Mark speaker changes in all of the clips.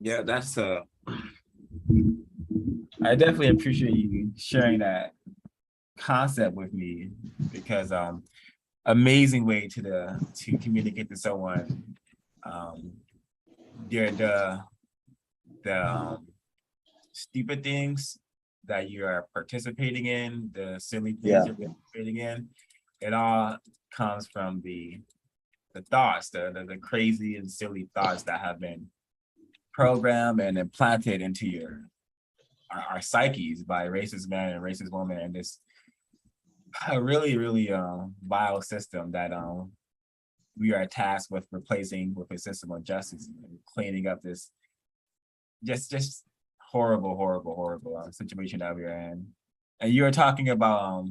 Speaker 1: Yeah, that's I definitely appreciate you sharing that concept with me because amazing way to communicate to someone um the stupid things that you are participating in, the silly things
Speaker 2: Yeah.
Speaker 1: you're participating in. It all comes from the thoughts, the crazy and silly thoughts that have been programmed and implanted into our psyches by racist men and racist women, and this a really vile system that we are tasked with replacing with a system of justice and cleaning up this just horrible situation that we're in. And you were talking about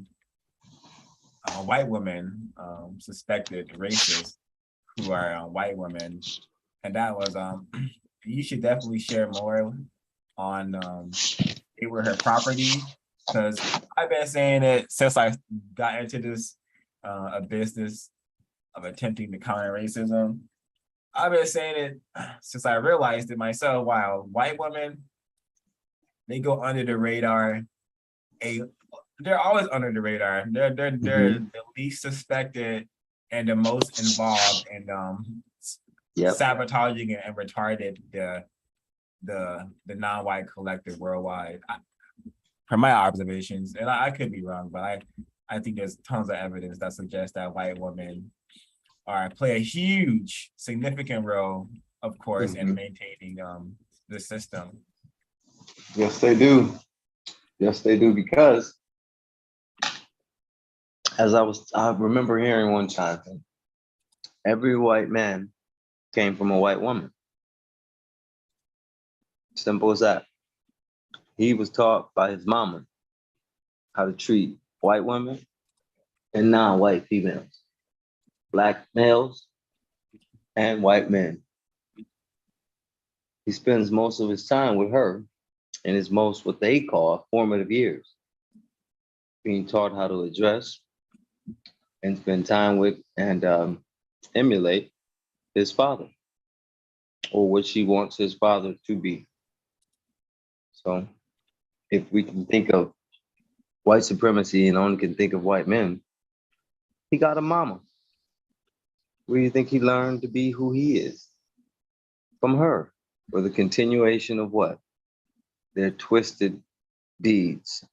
Speaker 1: white women, suspected racists who are white women, and that was you should definitely share more on it were her property, because I've been saying it since I got into this a business of attempting to counter racism. I've been saying it since I realized it myself. Wow, white women, they go under the radar. A they're always under the radar. They're
Speaker 2: Hmm.
Speaker 1: the least suspected and the most involved in
Speaker 2: Yep.
Speaker 1: sabotaging and retarded the non-white collective worldwide. From my observations, and I could be wrong, but I think there's tons of evidence that suggests that white women play a huge, significant role, of course, in
Speaker 2: Hmm.
Speaker 1: maintaining the system.
Speaker 2: Yes, they do. Yes, they do. Because I remember hearing one time, every white man came from a white woman. Simple as that. He was taught by his mama how to treat white women and non-white females, black males and white men. He spends most of his time with her in his most what they call formative years, being taught how to address and spend time with and emulate his father or what she wants his father to be. So if we can think of white supremacy and only can think of white men, he got a mama. Where do you think he learned to be who he is? From her, or the continuation of what? Their twisted deeds,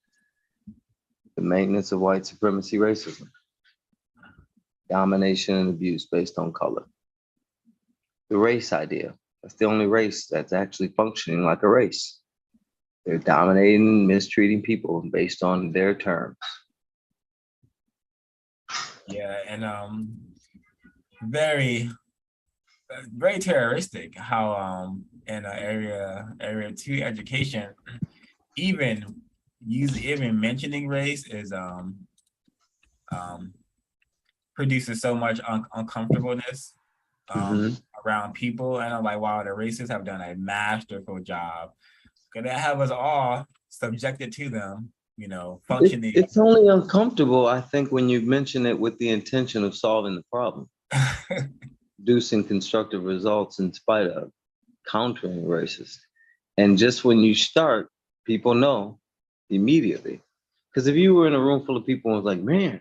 Speaker 2: the maintenance of white supremacy racism, domination and abuse based on color. The race idea, that's the only race that's actually functioning like a race. They're dominating and mistreating people based on their terms.
Speaker 1: Yeah, and very very terroristic how in area 2 education, even mentioning race is um produces so much uncomfortableness um
Speaker 2: Mm-hmm.
Speaker 1: around people, and I'm like, wow, the racists have done a masterful job. Gonna have us all subjected to them, functioning.
Speaker 2: It's only uncomfortable, I think, when you mention it with the intention of solving the problem, producing constructive results in spite of countering racist. And just when you start, people know immediately. Because if you were in a room full of people and was like, man,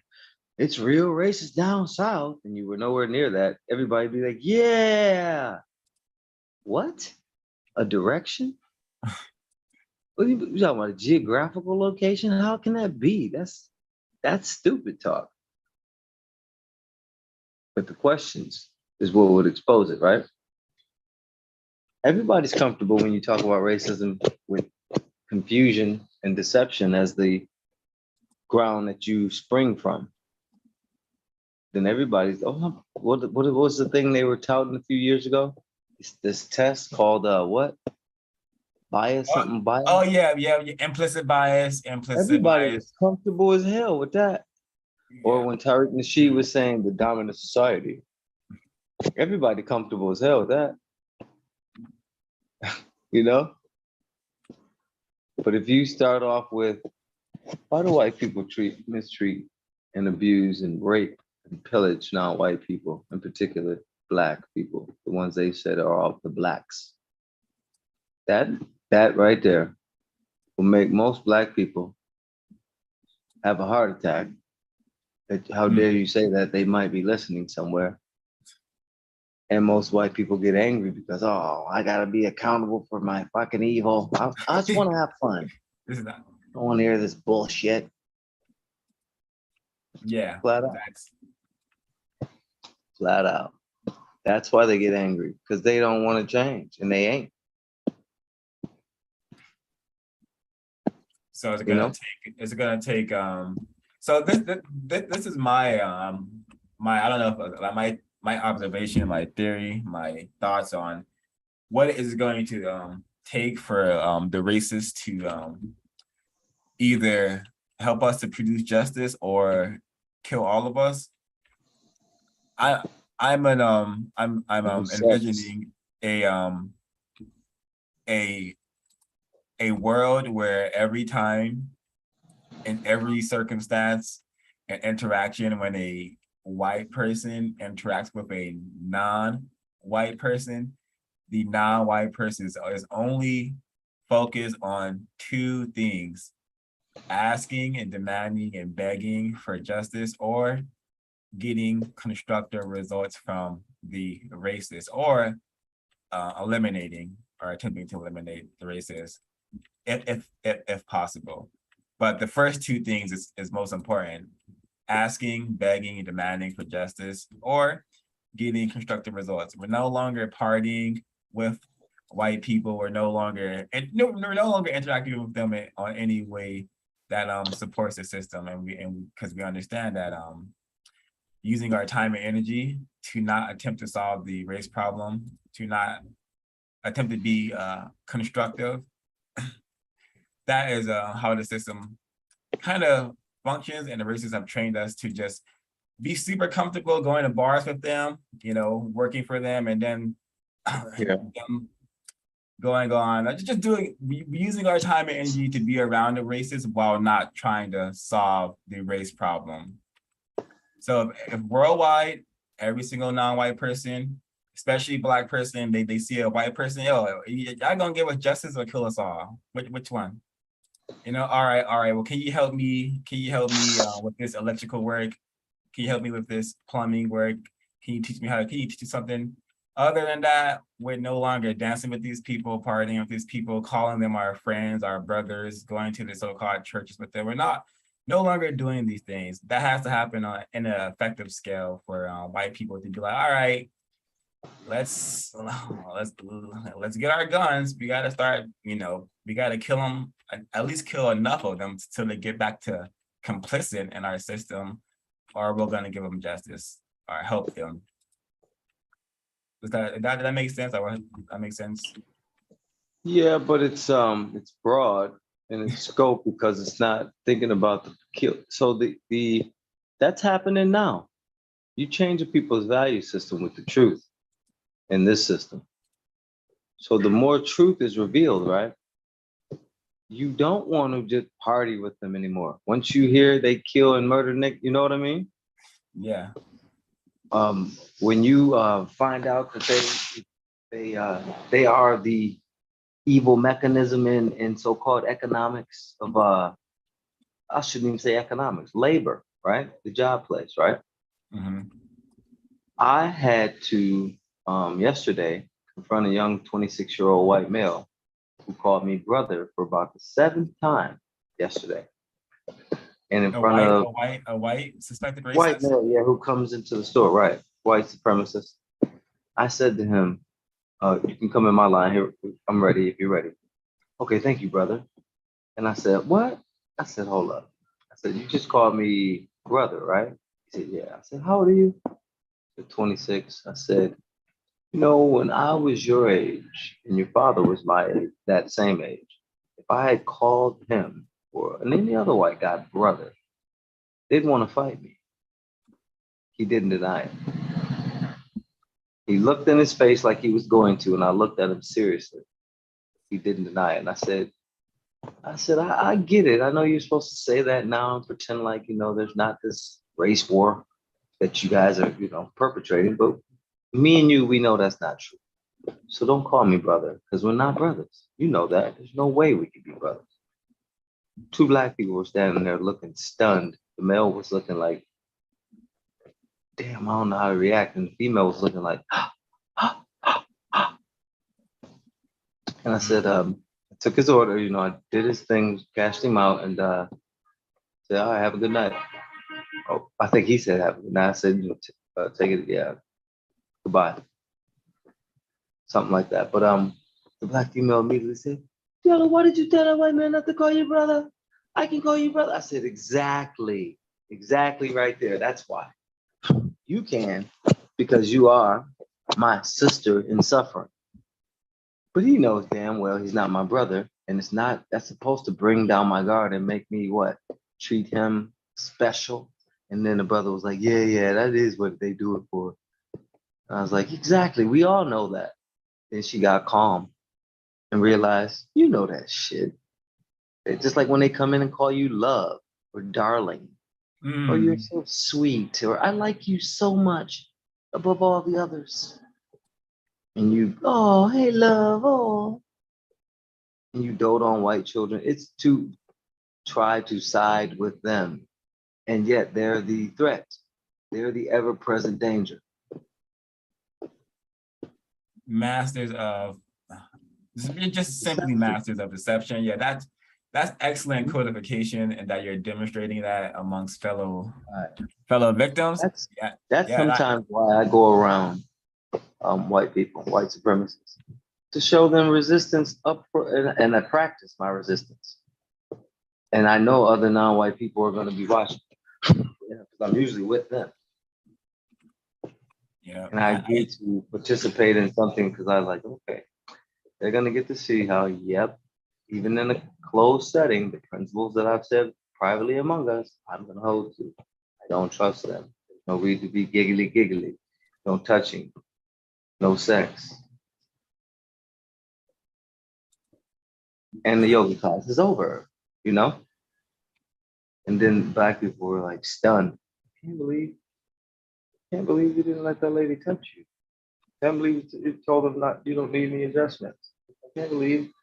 Speaker 2: it's real racist down south, and you were nowhere near that, everybody'd be like, yeah, what? A direction? What are you talking about? A geographical location? How can that be? That's stupid talk. But the questions is what would expose it, right? Everybody's comfortable when you talk about racism with confusion and deception as the ground that you spring from. Then everybody's, oh, what was the thing they were touting a few years ago? It's this test called what? Bias,
Speaker 1: oh,
Speaker 2: something bias.
Speaker 1: oh yeah, implicit bias, implicit
Speaker 2: Everybody
Speaker 1: bias.
Speaker 2: was comfortable as hell with that. Or
Speaker 1: Yeah.
Speaker 2: when Tariq Nasheed was saying the dominant society, everybody comfortable as hell with that, you know? But if you start off with, why do white people mistreat, and abuse and rape and pillage non-white people, in particular Black people, the ones they said are all the Blacks? That right there will make most Black people have a heart attack. How
Speaker 1: Hmm.
Speaker 2: dare you say that? They might be listening somewhere. And most white people get angry because, oh, I gotta be accountable for my fucking evil. I just want to have fun.
Speaker 1: This is not.
Speaker 2: I don't want to hear this bullshit.
Speaker 1: Yeah,
Speaker 2: Flat out.
Speaker 1: that's
Speaker 2: Flat out. That's why they get angry, because they don't want to change, and they ain't.
Speaker 1: so. It's
Speaker 2: You
Speaker 1: gonna
Speaker 2: know?
Speaker 1: take. It's gonna take. So this is my my I don't know if my observation, my theory, my thoughts on what is going to take for the racists to either help us to produce justice or kill all of us. I I'm
Speaker 2: Sucks.
Speaker 1: envisioning a a a world where every time in every circumstance and interaction when a white person interacts with a non-white person, the non-white person is only focused on two things: asking and demanding and begging for justice, or getting constructive results from the racist, or eliminating or attempting to eliminate the racist if possible. But the first two things is most important: asking, begging, and demanding for justice, or getting constructive results. We're no longer partying with white people. We're no longer we're no longer interacting with them on any way that supports the system, and because we understand that using our time and energy to not attempt to solve the race problem, to not attempt to be constructive, that is how the system kind of functions, and the racists have trained us to just be super comfortable going to bars with them, working for them, and then
Speaker 2: Yeah.
Speaker 1: them going on, just doing, using our time and energy to be around the racists while not trying to solve the race problem. So if worldwide, every single non-white person, especially Black person, they see a white person, yo, y'all gonna give us justice or kill us all? Which one? All right. Well, can you help me? Can you help me with this electrical work? Can you help me with this plumbing work? Can you teach me can you teach me something? Other than that, we're no longer dancing with these people, partying with these people, calling them our friends, our brothers, going to the so-called churches with them. We're no longer doing these things. That has to happen in an effective scale for white people to be like, all right, let's let's get our guns. We got to start, we got to kill them, at least kill enough of them till they get back to complicit in our system, or we're going to give them justice or help them. Does that make sense? Or that makes sense?
Speaker 2: Yeah, but it's broad in its scope because it's not thinking about the kill. So the that's happening now. You change a people's value system with the truth in this system. So the more truth is revealed, right? You don't want to just party with them anymore. Once you hear they kill and murder Nick, you know what I mean?
Speaker 1: Yeah.
Speaker 2: When you find out that they are the evil mechanism in so-called economics of I shouldn't even say economics, labor, right? The job place, right?
Speaker 1: Mm-hmm.
Speaker 2: I had to yesterday confront a young 26-year-old white male who called me brother for about the seventh time yesterday. And in front of
Speaker 1: A white suspected
Speaker 2: white
Speaker 1: racist.
Speaker 2: male, yeah, who comes into the store, right? White supremacist. I said to him, you can come in my line here. I'm ready if you're ready. Okay, thank you, brother. And I said, what? I said, hold up. I said, you just called me brother, right? He said, yeah. I said, how old are you? I said, 26. I said, when I was your age and your father was my age, that same age, if I had called him or any other white guy brother, they'd want to fight me. He didn't deny it. He looked in his face like he was going to, and I looked at him seriously. He didn't deny it. And I get it. I know you're supposed to say that now and pretend like, there's not this race war that you guys are, perpetrating. But me and you, we know that's not true. So don't call me brother, because we're not brothers. You know that. There's no way we could be brothers. Two black people were standing there looking stunned. The male was looking like, damn, I don't know how to react. And the female was looking like, and I said, I took his order, I did his thing, cashed him out, and said, all right, have a good night. Oh, I think he said have a good night. I said, take it, yeah, goodbye. Something like that. But the black female immediately said, Yellow, why did you tell that white man not to call you brother? I can call you brother. I said, exactly right there. That's why. You can, because you are my sister in suffering. But he knows damn well he's not my brother. And that's supposed to bring down my guard and make me what? Treat him special. And then the brother was like, yeah, that is what they do it for. And I was like, exactly. We all know that. Then she got calm and realized, you know that shit. It's just like when they come in and call you love or darling, or you're so sweet, or I like you so much above all the others. And you, oh, hey, love, oh. And you dote on white children. It's to try to side with them. And yet they're the threat. They're the ever-present danger.
Speaker 1: Masters of, just simply masters of deception. Yeah, that's excellent codification, and that you're demonstrating that amongst fellow victims.
Speaker 2: That's sometimes why I go around white people, white supremacists, to show them resistance and I practice my resistance. And I know other non-white people are going to be watching, because I'm usually with them.
Speaker 1: Yeah.
Speaker 2: And I agree to participate in something because I was like, okay, they're going to get to see how, even in a closed setting, the principles that I've said privately among us, I'm going to hold to. I don't trust them. There's no reason to be giggly, no touching, no sex. And the yoga class is over, And then black people were like stunned. Can't believe you didn't let that lady touch you. Can't believe you told them you don't need any adjustments. I can't believe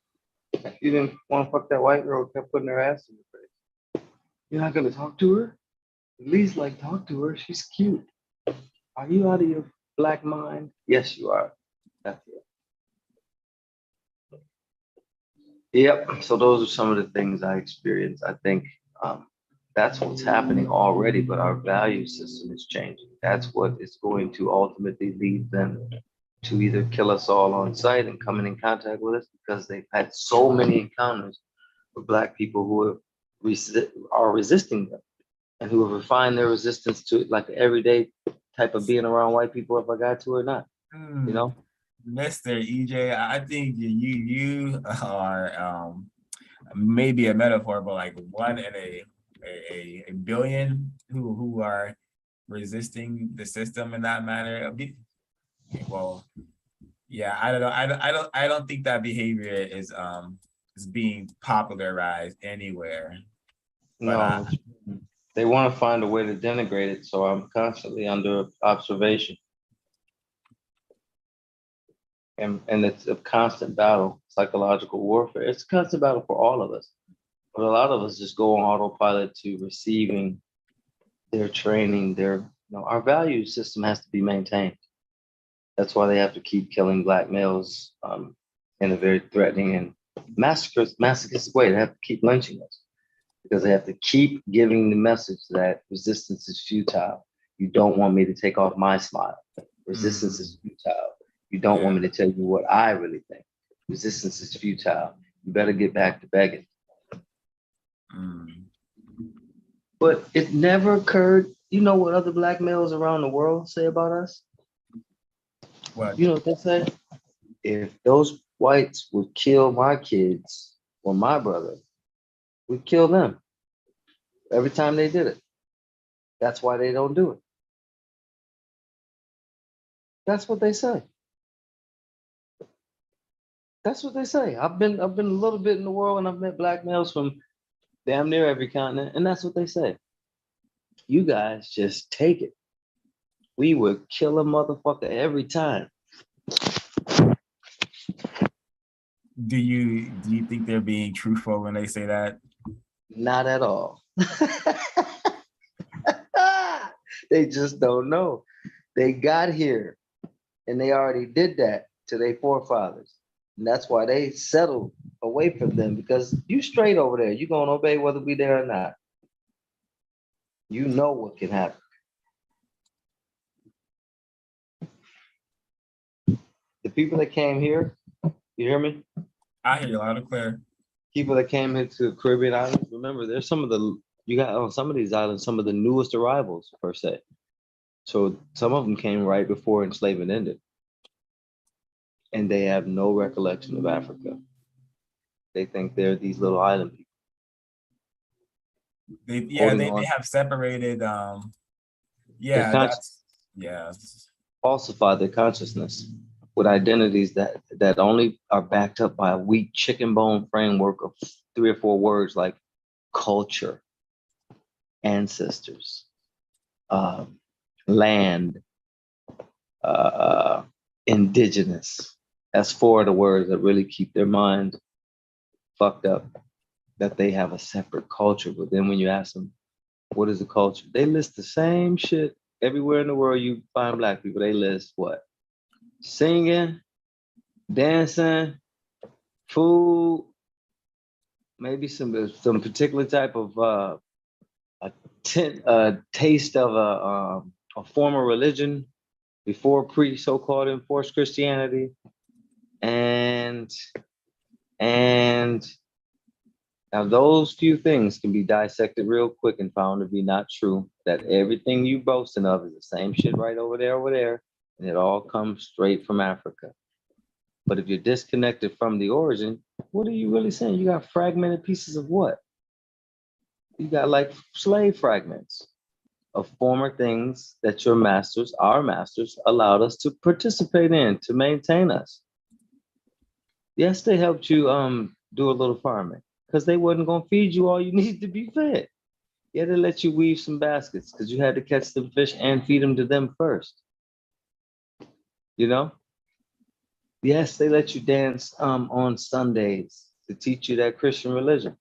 Speaker 2: you didn't want to fuck that white girl who kept putting her ass in your face. You're not gonna talk to her? At least talk to her. She's cute. Are you out of your black mind? Yes, you are. That's it. Yep. So those are some of the things I experienced. I think that's what's happening already, but our value system is changing. That's what is going to ultimately lead them to either kill us all on sight and coming in contact with us, because they've had so many encounters with black people who are resisting them and who have refined their resistance to like everyday type of being around white people, if I got to or not,
Speaker 1: Mr. EJ, I think you are maybe a metaphor, but like one in a billion who are resisting the system in that manner. Well, yeah, I don't know. I don't think that behavior is being popularized anywhere.
Speaker 2: No, they want to find a way to denigrate it, so I'm constantly under observation. And it's a constant battle, psychological warfare. It's a constant battle for all of us. But a lot of us just go on autopilot to receiving their training, our value system has to be maintained. That's why they have to keep killing black males in a very threatening and masochistic way. They have to keep lynching us because they have to keep giving the message that resistance is futile. You don't want me to take off my smile. Resistance is futile. You don't want me to tell you what I really think. Resistance is futile. You better get back to begging. But it never occurred. You know what other black males around the world say about us?
Speaker 1: What?
Speaker 2: You know what they say? If those whites would kill my kids or my brother, we'd kill them every time they did it. That's why they don't do it. That's what they say. That's what they say. I've been a little bit in the world and I've met black males from damn near every continent, and that's what they say. You guys just take it. We would kill a motherfucker every time.
Speaker 1: Do you think they're being truthful when they say that?
Speaker 2: Not at all. They just don't know. They got here and they already did that to their forefathers. And that's why they settled away from them, because you straight over there. You're going to obey whether we there or not. You know what can happen. The people that came here, you hear me?
Speaker 1: I hear you loud and clear.
Speaker 2: People that came here to the Caribbean islands, remember, there's some of the, you got on some of these islands, some of the newest arrivals, per se. So some of them came right before enslavement ended. And they have no recollection of Africa. They think they're these little island people.
Speaker 1: They have separated. Yeah,
Speaker 2: Falsify their consciousness with identities that only are backed up by a weak chicken bone framework of 3 or 4 words like culture, ancestors, land, indigenous. That's 4 of the words that really keep their mind fucked up, that they have a separate culture. But then when you ask them, what is the culture? They list the same shit everywhere in the world you find Black people. They list what? Singing, dancing, food, maybe some particular type of taste of a former religion before so-called enforced Christianity, and now those few things can be dissected real quick and found to be not true. That everything you boasting of is the same shit right over there, and it all comes straight from Africa. But if you're disconnected from the origin, what are you really saying? You got fragmented pieces of what? You got like slave fragments of former things that your masters, our masters, allowed us to participate in, to maintain us. Yes, they helped you do a little farming because they wasn't going to feed you all you need to be fed. Yeah, they let you weave some baskets because you had to catch them fish and feed them to them first. You know? Yes, they let you dance on Sundays to teach you that Christian religion.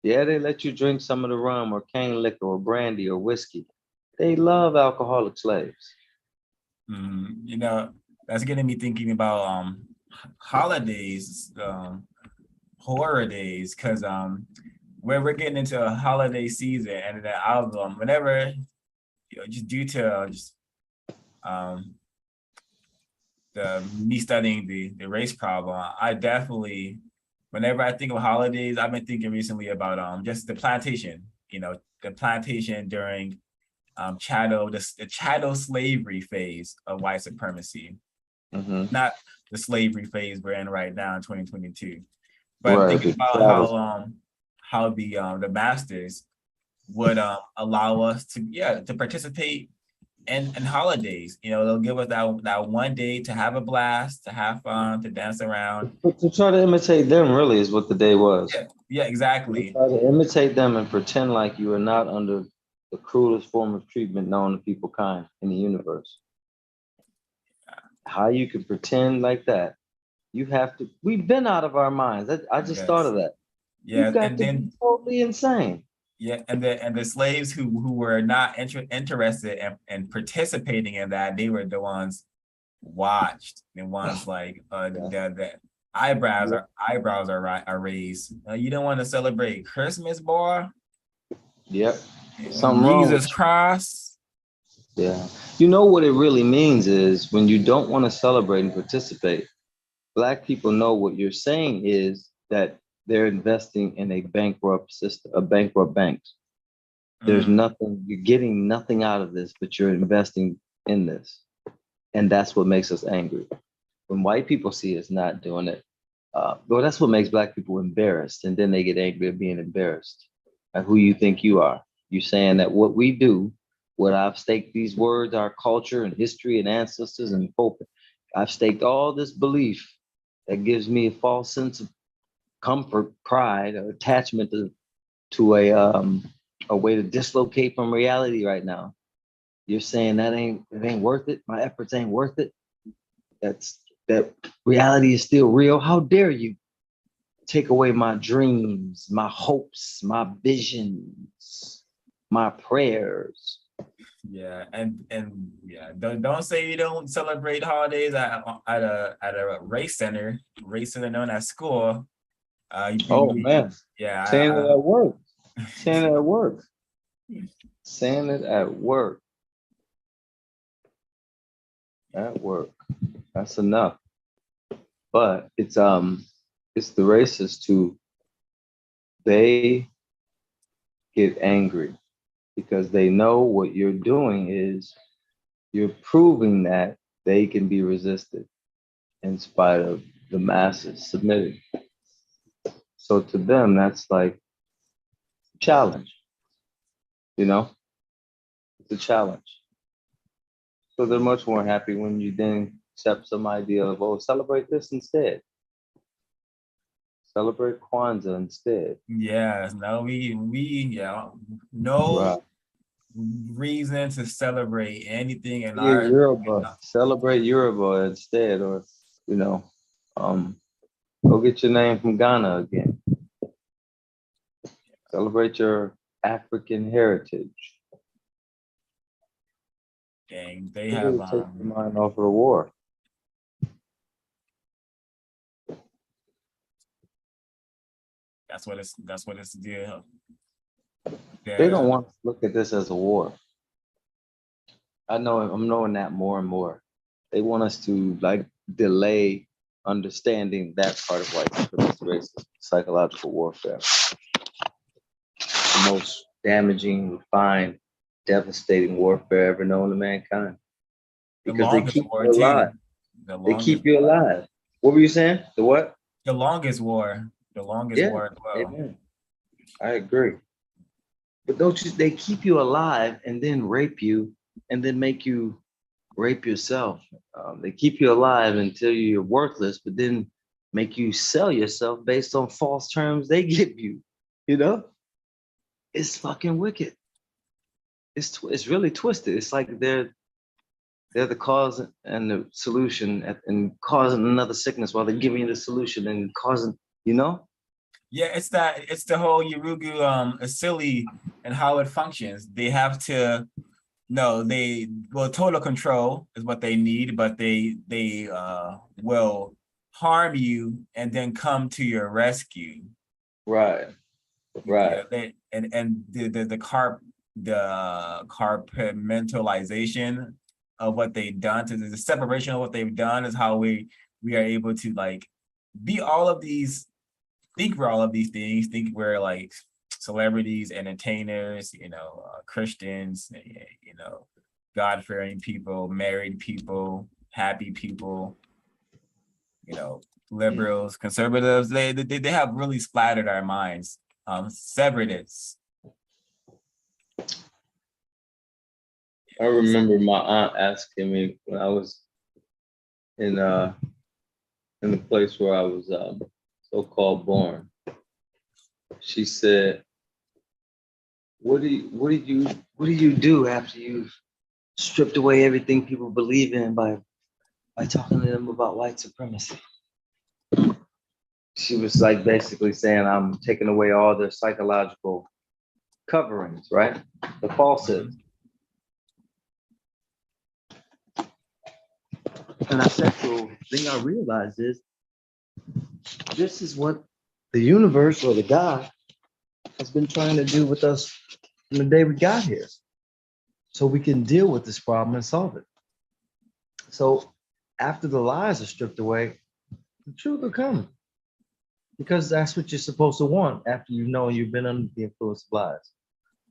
Speaker 2: Yeah, they let you drink some of the rum or cane liquor or brandy or whiskey. They love alcoholic slaves.
Speaker 1: You know, that's getting me thinking about holidays, horror days, because when we're getting into a holiday season, and then whenever, just due to me studying the race problem, I definitely, whenever I think of holidays, I've been thinking recently about just the plantation, the plantation during the chattel slavery phase of white supremacy, not the slavery phase we're in right now in 2022. But I'm thinking about how the masters would allow us to participate in holidays. They'll give us that one day to have a blast, to have fun, to dance around.
Speaker 2: But to try to imitate them really is what the day was.
Speaker 1: Yeah, exactly.
Speaker 2: To try to imitate them and pretend like you are not under the cruelest form of treatment known to people kind in the universe. How you can pretend like that? You have to. We've been out of our minds. I just thought of that.
Speaker 1: Yeah,
Speaker 2: You've got to be totally insane.
Speaker 1: Yeah, and the slaves who were not interested in participating in that, they were the ones watched, and ones like the eyebrows are raised. You don't want to celebrate Christmas, boy.
Speaker 2: Yep.
Speaker 1: Something Jesus Christ.
Speaker 2: Yeah. You know what it really means is when you don't want to celebrate and participate, Black people know what you're saying is that they're investing in a bankrupt system, a bankrupt banks. There's nothing, you're getting nothing out of this, but you're investing in this. And that's what makes us angry. When white people see us not doing it, well, that's what makes Black people embarrassed. And then they get angry at being embarrassed at who you think you are. You're saying that what we do, what I've staked these words, our culture and history and ancestors and hope, I've staked all this belief that gives me a false sense of comfort, pride, or attachment to a way to dislocate from reality right now. You're saying that it ain't worth it. My efforts ain't worth it. That's that reality is still real. How dare you take away my dreams, my hopes, my visions, my prayers.
Speaker 1: Yeah, and yeah, don't say you don't celebrate holidays at a race center known as school.
Speaker 2: Oh man,
Speaker 1: Yeah,
Speaker 2: saying it at work, saying it at work, saying it at work, at work. That's enough. But it's the racists who they get angry because they know what you're doing is you're proving that they can be resisted in spite of the masses submitting. So to them, that's like a challenge, you know, it's a challenge. So they're much more happy when you then accept some idea of, oh, celebrate this instead. Celebrate Kwanzaa instead.
Speaker 1: yeah, no, yeah, no
Speaker 2: Right.
Speaker 1: reason to celebrate anything in
Speaker 2: Yeah,
Speaker 1: our
Speaker 2: Yoruba. Celebrate Yoruba instead, or you know, um, go get your name from Ghana again. Celebrate your African heritage.
Speaker 1: gang. They have
Speaker 2: Really take your mind off of the war.
Speaker 1: that's what it's deal.
Speaker 2: They don't
Speaker 1: Yeah,
Speaker 2: want to look at this as a war. I'm knowing that more and more. They want us to like delay understanding that part of white supremacist racism, psychological warfare, the most damaging, refined, devastating warfare ever known to mankind.
Speaker 1: the
Speaker 2: Because they
Speaker 1: longest
Speaker 2: keep
Speaker 1: war
Speaker 2: you
Speaker 1: too.
Speaker 2: alive.
Speaker 1: The
Speaker 2: They
Speaker 1: longest
Speaker 2: keep you alive. What were you saying? The what?
Speaker 1: the longest war. The longest
Speaker 2: Yeah.
Speaker 1: war as well.
Speaker 2: Amen. I agree. But don't you? They keep you alive and then rape you and then make you rape yourself. They keep you alive until you're worthless, but then make you sell yourself based on false terms they give you. You know, it's fucking wicked. It's really twisted. It's like they're the cause and the solution and causing another sickness while they're giving you the solution and causing. You know?
Speaker 1: Yeah, it's the whole Yurugu Asili and how it functions. They have to no, they well total control is what they need, but they will harm you and then come to your rescue.
Speaker 2: Right.
Speaker 1: Yeah,
Speaker 2: Right.
Speaker 1: and the compartmentalization of what they've done to the separation of what they've done is how we are able to like be all of these think we're all of these things, think we're like celebrities, entertainers, Christians, God-fearing people, married people, happy people, liberals, conservatives. They have really splattered our minds, severed it.
Speaker 2: I remember my aunt asking me when I was in the place where I was so-called born. She said, what do you do after you've stripped away everything people believe in by talking to them about white supremacy?" She was like basically saying I'm taking away all their psychological coverings, right? The falsehoods. And I said, so the thing I realized is this is what the universe or the God has been trying to do with us from the day we got here. So we can deal with this problem and solve it. So after the lies are stripped away, the truth will come. Because that's what you're supposed to want after you know you've been under the influence of lies.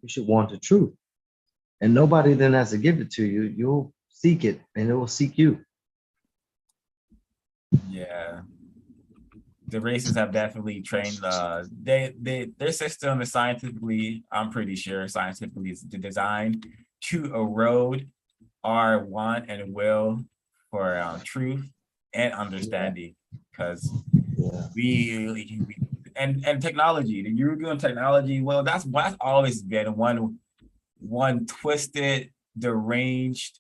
Speaker 2: You should want the truth. And nobody then has to give it to you. You'll seek it and it will seek you.
Speaker 1: Yeah. The racists have definitely trained their system is scientifically, I'm pretty sure scientifically is designed to erode our want and will for truth and understanding because we and technology, the European technology, well, that's always been one twisted, deranged,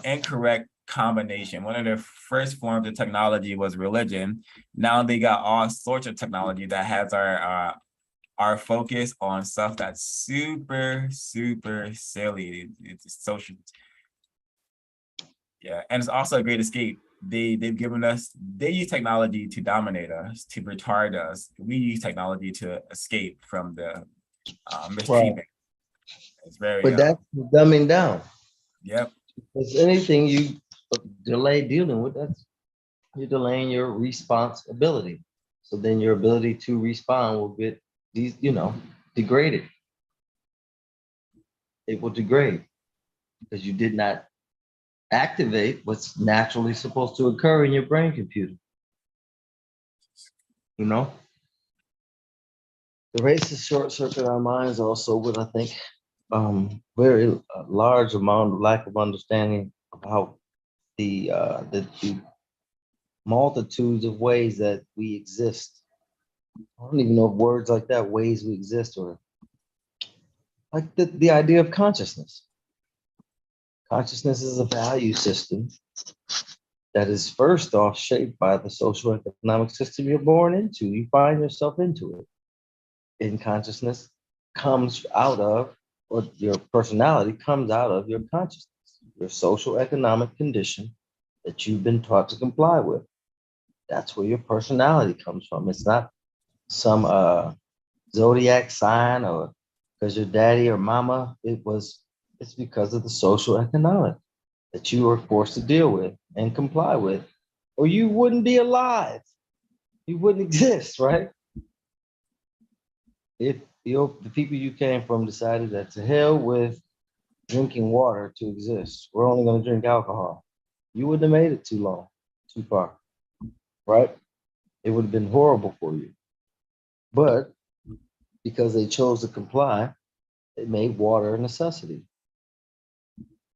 Speaker 1: incorrect combination. One of their first forms of technology was religion. Now they got all sorts of technology that has our focus on stuff that's super, super silly. It's social. Yeah, and it's also a great escape. They've given us, they use technology to dominate us, to retard us. We use technology to escape from the
Speaker 2: Right.
Speaker 1: mistreatment. It's very
Speaker 2: But that's dumbing down.
Speaker 1: yep.
Speaker 2: Because anything you delay dealing with, that's you're delaying your responsibility. So then your ability to respond will get these, degraded. It will degrade because you did not activate what's naturally supposed to occur in your brain computer. You know, the racist short circuit our minds also with, I think, very large amount of lack of understanding about the multitudes of ways that we exist. I don't even know if words like that, ways we exist, or like the idea of consciousness. Consciousness is a value system that is first off shaped by the social economic system you're born into. You find yourself into it. And consciousness comes out of, or your personality comes out of your consciousness, your social economic condition that you've been taught to comply with. That's where your personality comes from. It's not some zodiac sign or because your daddy or mama, it's because of the social economic that you were forced to deal with and comply with, or you wouldn't be alive. You wouldn't exist, right? If the people you came from decided that to hell with drinking water to exist, we're only going to drink alcohol, you wouldn't have made it too long, too far, right? It would have been horrible for you. But because they chose to comply, it made water a necessity.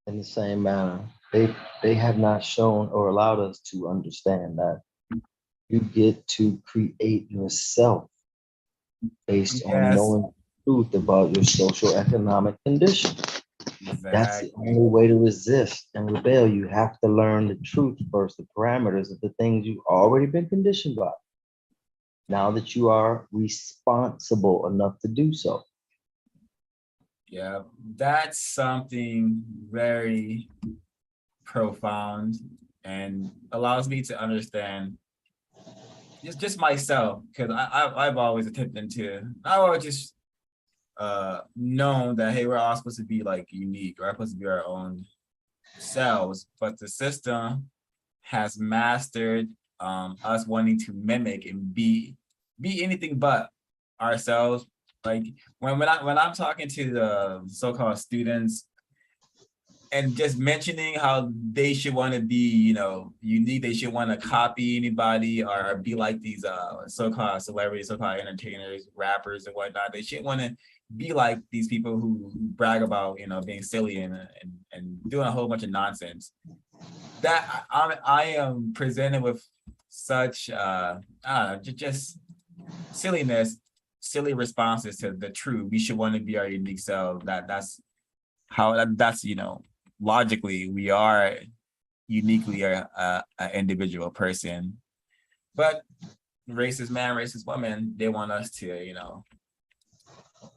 Speaker 2: In the same manner, they have not shown or allowed us to understand that you get to create yourself based on
Speaker 1: Yes,
Speaker 2: knowing the truth about your social economic condition. That's the
Speaker 1: exactly.
Speaker 2: only way to resist and rebel. You have to learn the truth first, the parameters of the things you've already been conditioned by. Now that you are responsible enough to do so.
Speaker 1: Yeah, that's something very profound and allows me to understand just myself, because I've always attempted to, I always just known that, hey, we're all supposed to be like unique, we're supposed to be our own selves, but the system has mastered us wanting to mimic and be anything but ourselves. Like when I'm talking to the so-called students and just mentioning how they should want to be, unique, they should want to copy anybody or be like these so-called celebrities, so-called entertainers, rappers and whatnot. They should want to be like these people who brag about, being silly and doing a whole bunch of nonsense. That I am presented with such just silliness, silly responses to the truth. We should want to be our unique self. That's how that's logically we are uniquely a individual person, but racist man, racist woman, they want us to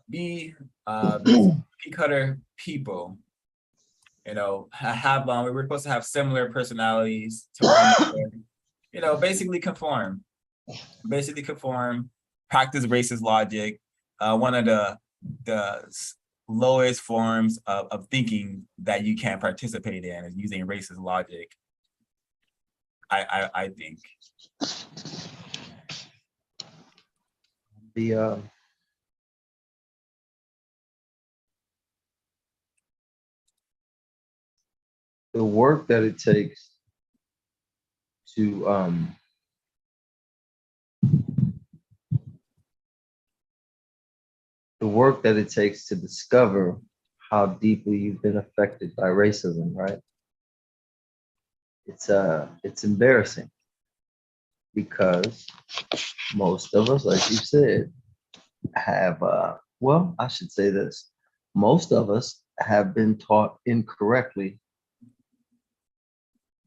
Speaker 1: be these cookie cutter people. Have we were supposed to have similar personalities to one another. Basically conform, practice racist logic. One of the lowest forms of thinking that you can participate in is using racist logic. I think.
Speaker 2: The the work that it takes to the work that it takes to discover how deeply you've been affected by racism, right? It's embarrassing because most of us, like you said, have well, I should say this. Most of us have been taught incorrectly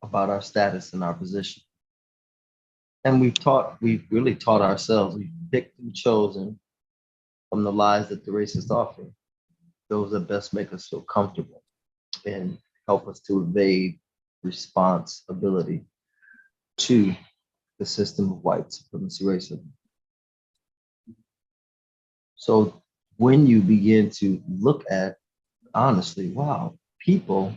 Speaker 3: about our status and our position. And we've really taught ourselves, we've picked and chosen from the lies that the racists offer, those that best make us feel comfortable and help us to evade responsibility to the system of white supremacy racism. So when you begin to look at, honestly, wow, people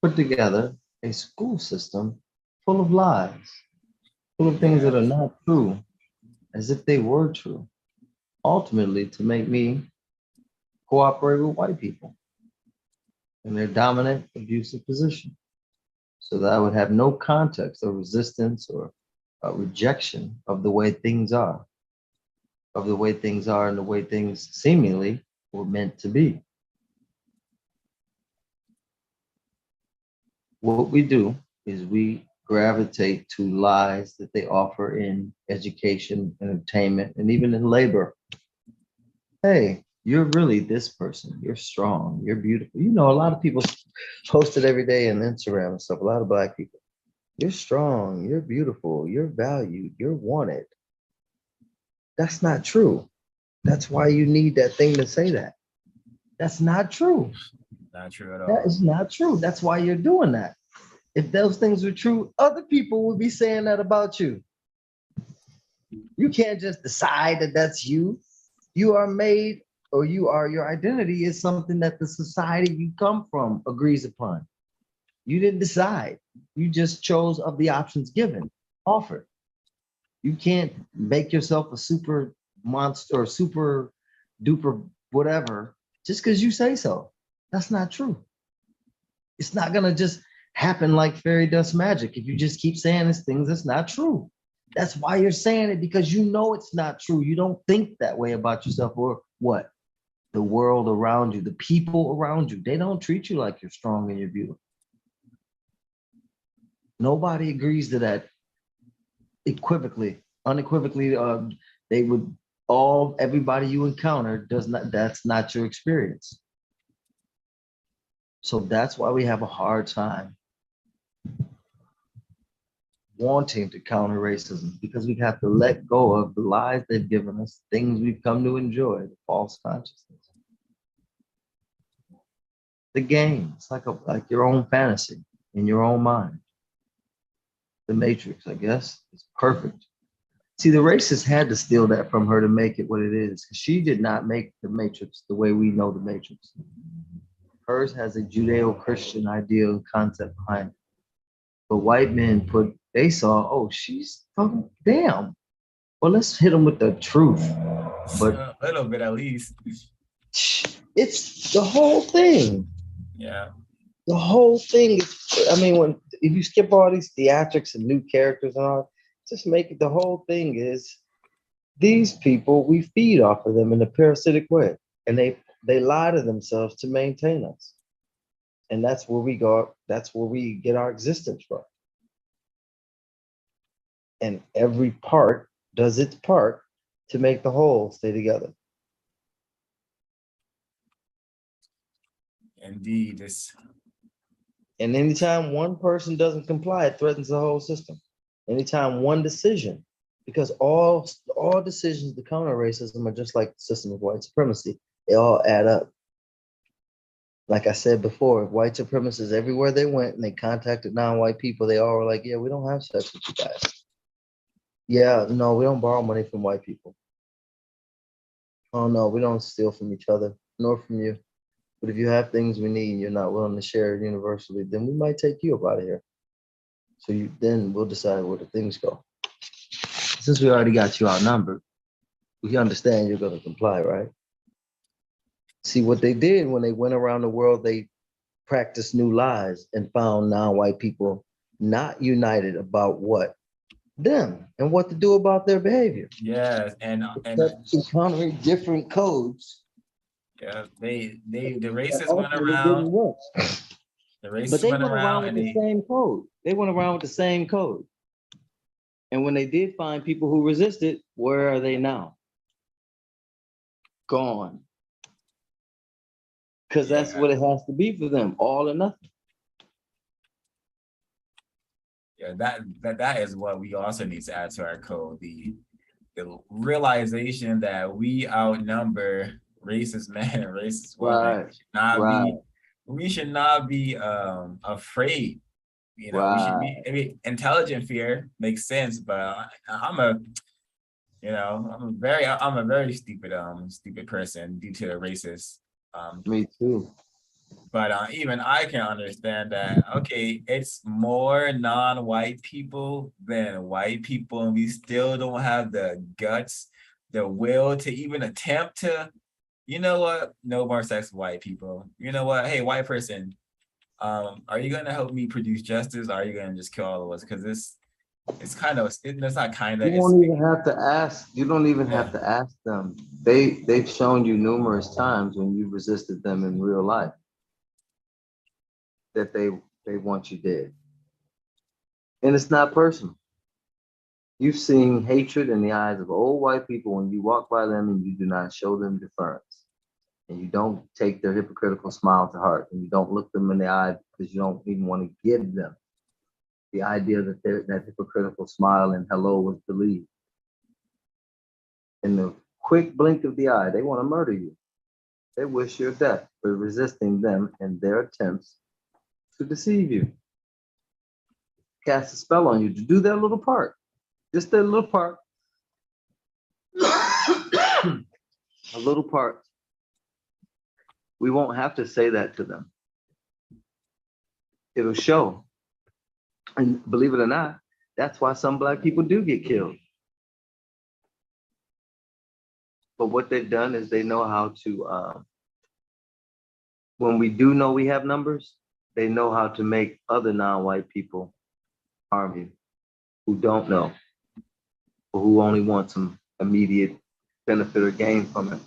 Speaker 3: put together a school system full of lies, full of things that are not true, as if they were true, ultimately to make me cooperate with white people in their dominant, abusive position, so that I would have no context or resistance or rejection of the way things are, and the way things seemingly were meant to be. What we do is we gravitate to lies that they offer in education, entertainment, and even in labor. Hey, you're really this person. You're strong. You're beautiful. You know, a lot of people post it every day on Instagram and stuff. A lot of Black people. You're strong. You're beautiful. You're valued. You're wanted. That's not true. That's why you need that thing to say that. That's not true.
Speaker 1: Not true at all.
Speaker 3: That is not true. That's why you're doing that. If those things were true, other people would be saying that about you. You can't just decide that that's you. You are made, or your identity is something that the society you come from agrees upon. You didn't decide. You just chose of the options given, offered. You can't make yourself a super monster or super duper whatever just because you say so. That's not true. It's not gonna just happen like fairy dust magic if you just keep saying these things that's not true. That's why you're saying it, because you know it's not true. You don't think that way about yourself or what? The world around you, the people around you, they don't treat you like you're strong and you're beautiful. Nobody agrees to that unequivocally. They would everybody you encounter that's not your experience. So that's why we have a hard time wanting to counter racism, because we have to let go of the lies they've given us, things we've come to enjoy, the false consciousness. The game, it's like your own fantasy in your own mind. The Matrix, I guess, is perfect. See, the racists had to steal that from her to make it what it is. She did not make the Matrix the way we know the Matrix. Hers has a Judeo-Christian idea and concept behind it. But white men they saw, oh, she's fucking damn. Well, let's hit them with the truth. But
Speaker 1: a little bit at least.
Speaker 3: It's the whole thing.
Speaker 1: Yeah.
Speaker 3: The whole thing is, if you skip all these theatrics and new characters and all, just make it, the whole thing is these people, we feed off of them in a parasitic way. And they lie to themselves to maintain us. And that's where we go, that's where we get our existence from. And every part does its part to make the whole stay together.
Speaker 1: Indeed.
Speaker 3: And anytime one person doesn't comply, it threatens the whole system. Anytime one decision, because all decisions to counter racism are just like the system of white supremacy. They all add up. Like I said before, white supremacists, everywhere they went and they contacted non-white people, they all were like, yeah, we don't have sex with you guys. Yeah, no, we don't borrow money from white people. Oh no, we don't steal from each other, nor from you. But if you have things we need and you're not willing to share it universally, then we might take you up out of here. So then we'll decide where the things go. Since we already got you outnumbered, we understand you're going to comply, right? See, what they did when they went around the world, they practiced new lies and found non-white people not united about what? Them and what to do about their behavior.
Speaker 1: Yes, and
Speaker 3: encountering different codes.
Speaker 1: Yeah, the racists went around. The racists
Speaker 3: but they
Speaker 1: went around
Speaker 3: with
Speaker 1: and
Speaker 3: the same code. They went around with the same code. And when they did find people who resisted, where are they now? Gone. Because that's what it has to be for them, all or nothing.
Speaker 1: Yeah, that is what we also need to add to our code. The realization that we outnumber racist men and racist women.
Speaker 2: Right,
Speaker 1: Not
Speaker 2: right,
Speaker 1: be we should not be afraid. You know, we should
Speaker 2: right.
Speaker 1: be, I mean, intelligent fear makes sense, but I'm a I'm a very stupid person due to the racist. Um,
Speaker 2: Me too.
Speaker 1: but even I can understand that, okay, it's more non-white people than white people, and we still don't have the guts, the will to even attempt to, you know what, no more sex with white people. You know what, hey, white person, are you gonna help me produce justice? Or are you gonna just kill all of us? Because it's kind of, it's not kind of,
Speaker 2: You
Speaker 1: it's,
Speaker 2: won't even have to ask. You don't even
Speaker 1: yeah,
Speaker 2: have to ask them. They've shown you numerous times when you resisted them in real life that they want you dead. And it's not personal. You've seen hatred in the eyes of old white people when you walk by them and you do not show them deference. And you don't take their hypocritical smile to heart. And you don't look them in the eye because you don't even want to give them the idea that that hypocritical smile and hello was believed. In the quick blink of the eye, they want to murder you. They wish your death for resisting them and their attempts to deceive you, cast a spell on you to do their little part, just their little part, a little part. We won't have to say that to them. It'll show. And believe it or not, that's why some Black people do get killed. But what they've done is they know how to, when we do know we have numbers, they know how to make other non-white people harm you who don't know or who only want some immediate benefit or gain from it.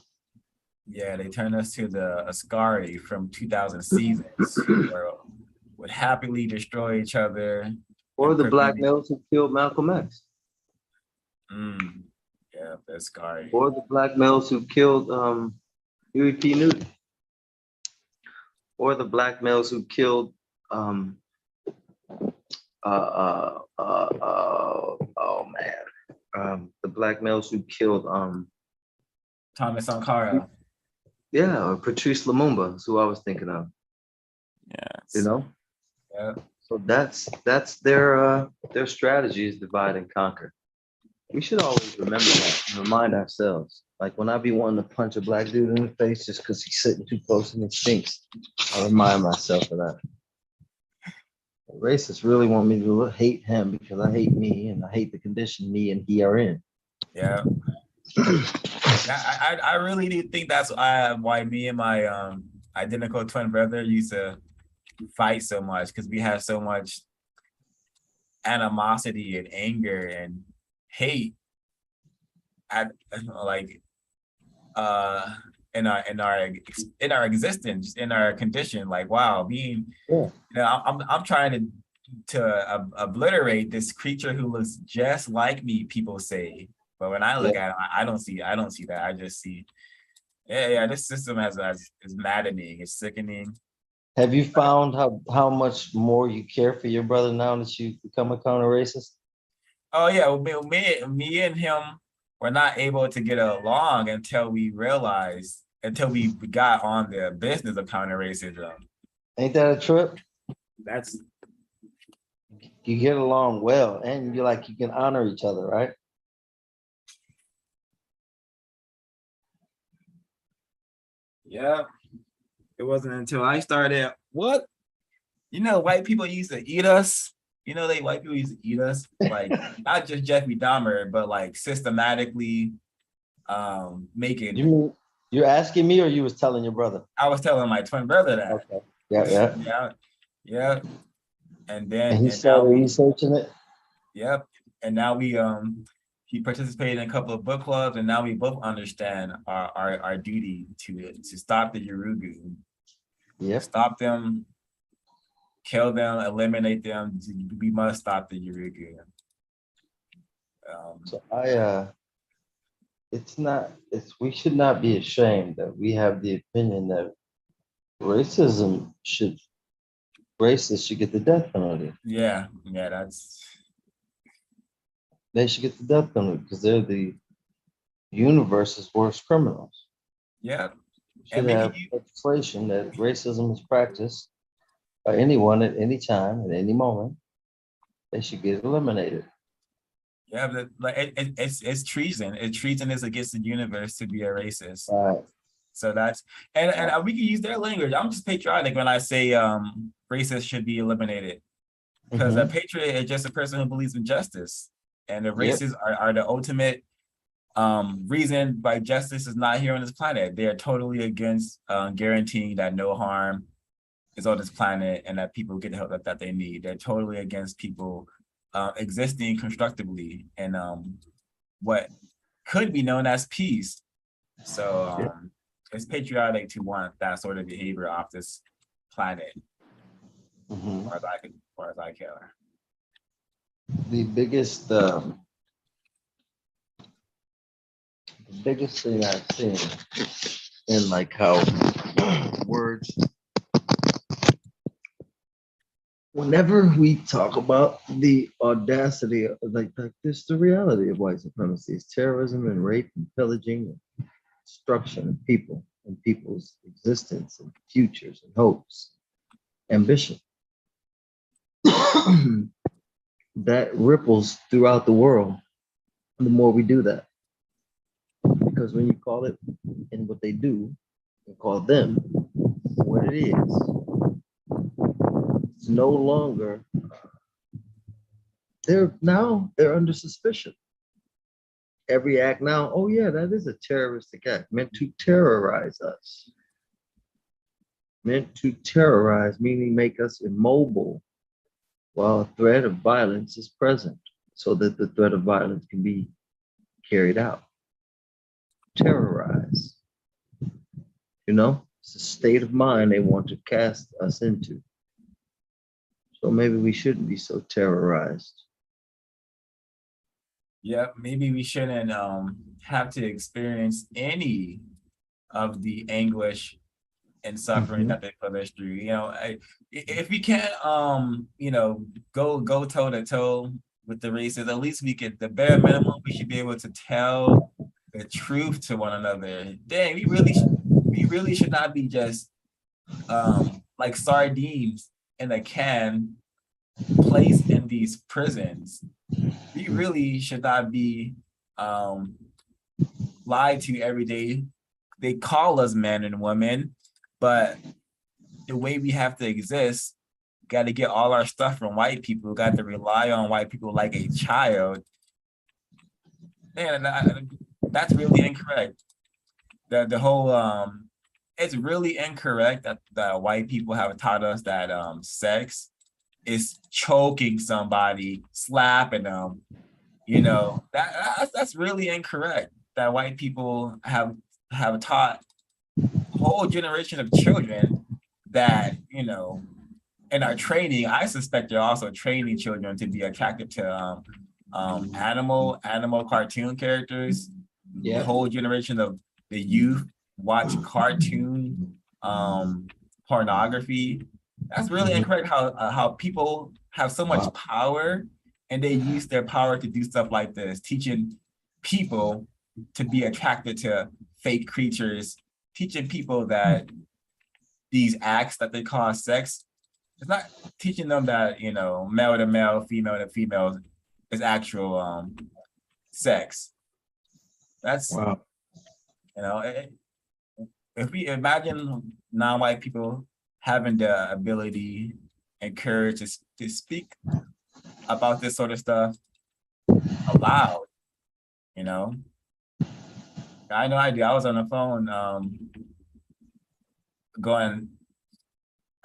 Speaker 1: yeah, they turned us to the Ascari from 2000 seasons, who would happily destroy each other
Speaker 2: Or
Speaker 1: and
Speaker 2: the
Speaker 1: prevent
Speaker 2: Black males who killed Malcolm X.
Speaker 1: yeah, the Ascari.
Speaker 2: Or the Black males who killed Huey P. Newton. Or the Black males who killed oh man, the Black males who killed
Speaker 1: Thomas Sankara.
Speaker 2: yeah, or Patrice Lumumba is who I was thinking of. You
Speaker 1: Yes.
Speaker 2: know,
Speaker 1: Yeah.
Speaker 2: so that's their strategy is divide and conquer. We should always remember that and remind ourselves. Like when I be wanting to punch a Black dude in the face just because he's sitting too close and he stinks, I remind myself of that. Racists really want me to hate him because I hate me and I hate the condition me and he are in.
Speaker 1: Yeah. I really do think that's why me and my identical twin brother used to fight so much, because we had so much animosity and anger and hate at like in our existence, in our condition. Like, wow, being,
Speaker 2: Yeah.
Speaker 1: I'm trying to obliterate this creature who looks just like me, people say. But when I look at him, I don't see that. I just see, yeah, this system is maddening, it's sickening.
Speaker 2: Have you found how much more you care for your brother now that you become a counter racist?
Speaker 1: Oh yeah, well, me and him were not able to get along until we got on the business of counter racism.
Speaker 2: Ain't that a trip?
Speaker 1: That's
Speaker 2: You get along well and you like you can honor each other, right?
Speaker 1: yeah. It wasn't until I started, what? White people used to eat us. White people used to eat us, like not just Jeffrey Dahmer, but like systematically making.
Speaker 2: You mean you're asking me or you was telling your brother?
Speaker 1: I was telling my twin brother that.
Speaker 2: Okay. Yeah.
Speaker 1: Yeah. And
Speaker 2: And he
Speaker 1: now
Speaker 2: started
Speaker 1: we,
Speaker 2: researching it.
Speaker 1: yep. And now we he participated in a couple of book clubs, and now we both understand our duty to stop the Yurugu.
Speaker 2: Yep.
Speaker 1: Stop them, kill them, eliminate them. We must stop the Yurugu.
Speaker 2: So we should not be ashamed that we have the opinion that racism should
Speaker 3: Racists should get the death penalty.
Speaker 1: Yeah, yeah, that's
Speaker 3: They should get the death penalty because they're the universe's worst criminals.
Speaker 1: yeah.
Speaker 3: We
Speaker 1: And
Speaker 3: should
Speaker 1: we
Speaker 3: have
Speaker 1: could use,
Speaker 3: legislation that racism is practiced by anyone at any time, at any moment. They should get eliminated.
Speaker 1: yeah, but like it's treason. It's treason is against the universe to be a racist.
Speaker 3: Right.
Speaker 1: So that's and we can use their language. I'm just patriotic when I say racists should be eliminated. Because a
Speaker 3: Mhm.
Speaker 1: patriot is just a person who believes in justice. And the
Speaker 3: Yep.
Speaker 1: racists are the ultimate reason why justice is not here on this planet. They are totally against guaranteeing that no harm is on this planet and that people get the help that they need. They're totally against people existing constructively and what could be known as peace. So
Speaker 3: Yep.
Speaker 1: it's patriotic to want that sort of behavior off this planet,
Speaker 3: Mhm.
Speaker 1: as far as I care.
Speaker 3: The biggest thing I've seen in like how words, whenever we talk about the audacity, like this, the reality of white supremacy is terrorism and rape and pillaging and destruction of people and people's existence and futures and hopes, ambition. That ripples throughout the world the more we do that. Because when you call it and what they do, and call them what it is, it's no longer, they're under suspicion. Every act now, oh yeah, that is a terroristic act meant to terrorize us. Meant to terrorize, meaning make us immobile while a threat of violence is present so that the threat of violence can be carried out. Terrorize. You know, it's a state of mind they want to cast us into. So maybe we shouldn't be so terrorized.
Speaker 1: Yeah, maybe we shouldn't have to experience any of the anguish and suffering that they put us through. If we can't go toe to toe with the races, at least we could, the bare minimum, we should be able to tell the truth to one another. Dang, we really should not be just like sardines in a can placed in these prisons. We really should not be lied to every day. They call us men and women, but the way we have to exist, got to get all our stuff from white people, got to rely on white people like a child. Man, that's really incorrect. The whole it's really incorrect that white people have taught us that sex is choking somebody, slapping them. That's really incorrect. That white people have taught a whole generation of children that, in our training, I suspect they're also training children to be attracted to animal cartoon characters. The
Speaker 3: Yeah.
Speaker 1: whole generation of the youth watch cartoon pornography. That's really incorrect. How people have so much power and they use their power to do stuff like this, teaching people to be attracted to fake creatures, teaching people that these acts that they call sex, it's not teaching them that, male to male, female to female is actual sex. That's,
Speaker 3: Wow.
Speaker 1: If we imagine non-white people having the ability and courage to speak about this sort of stuff aloud, I know I do. I was on the phone going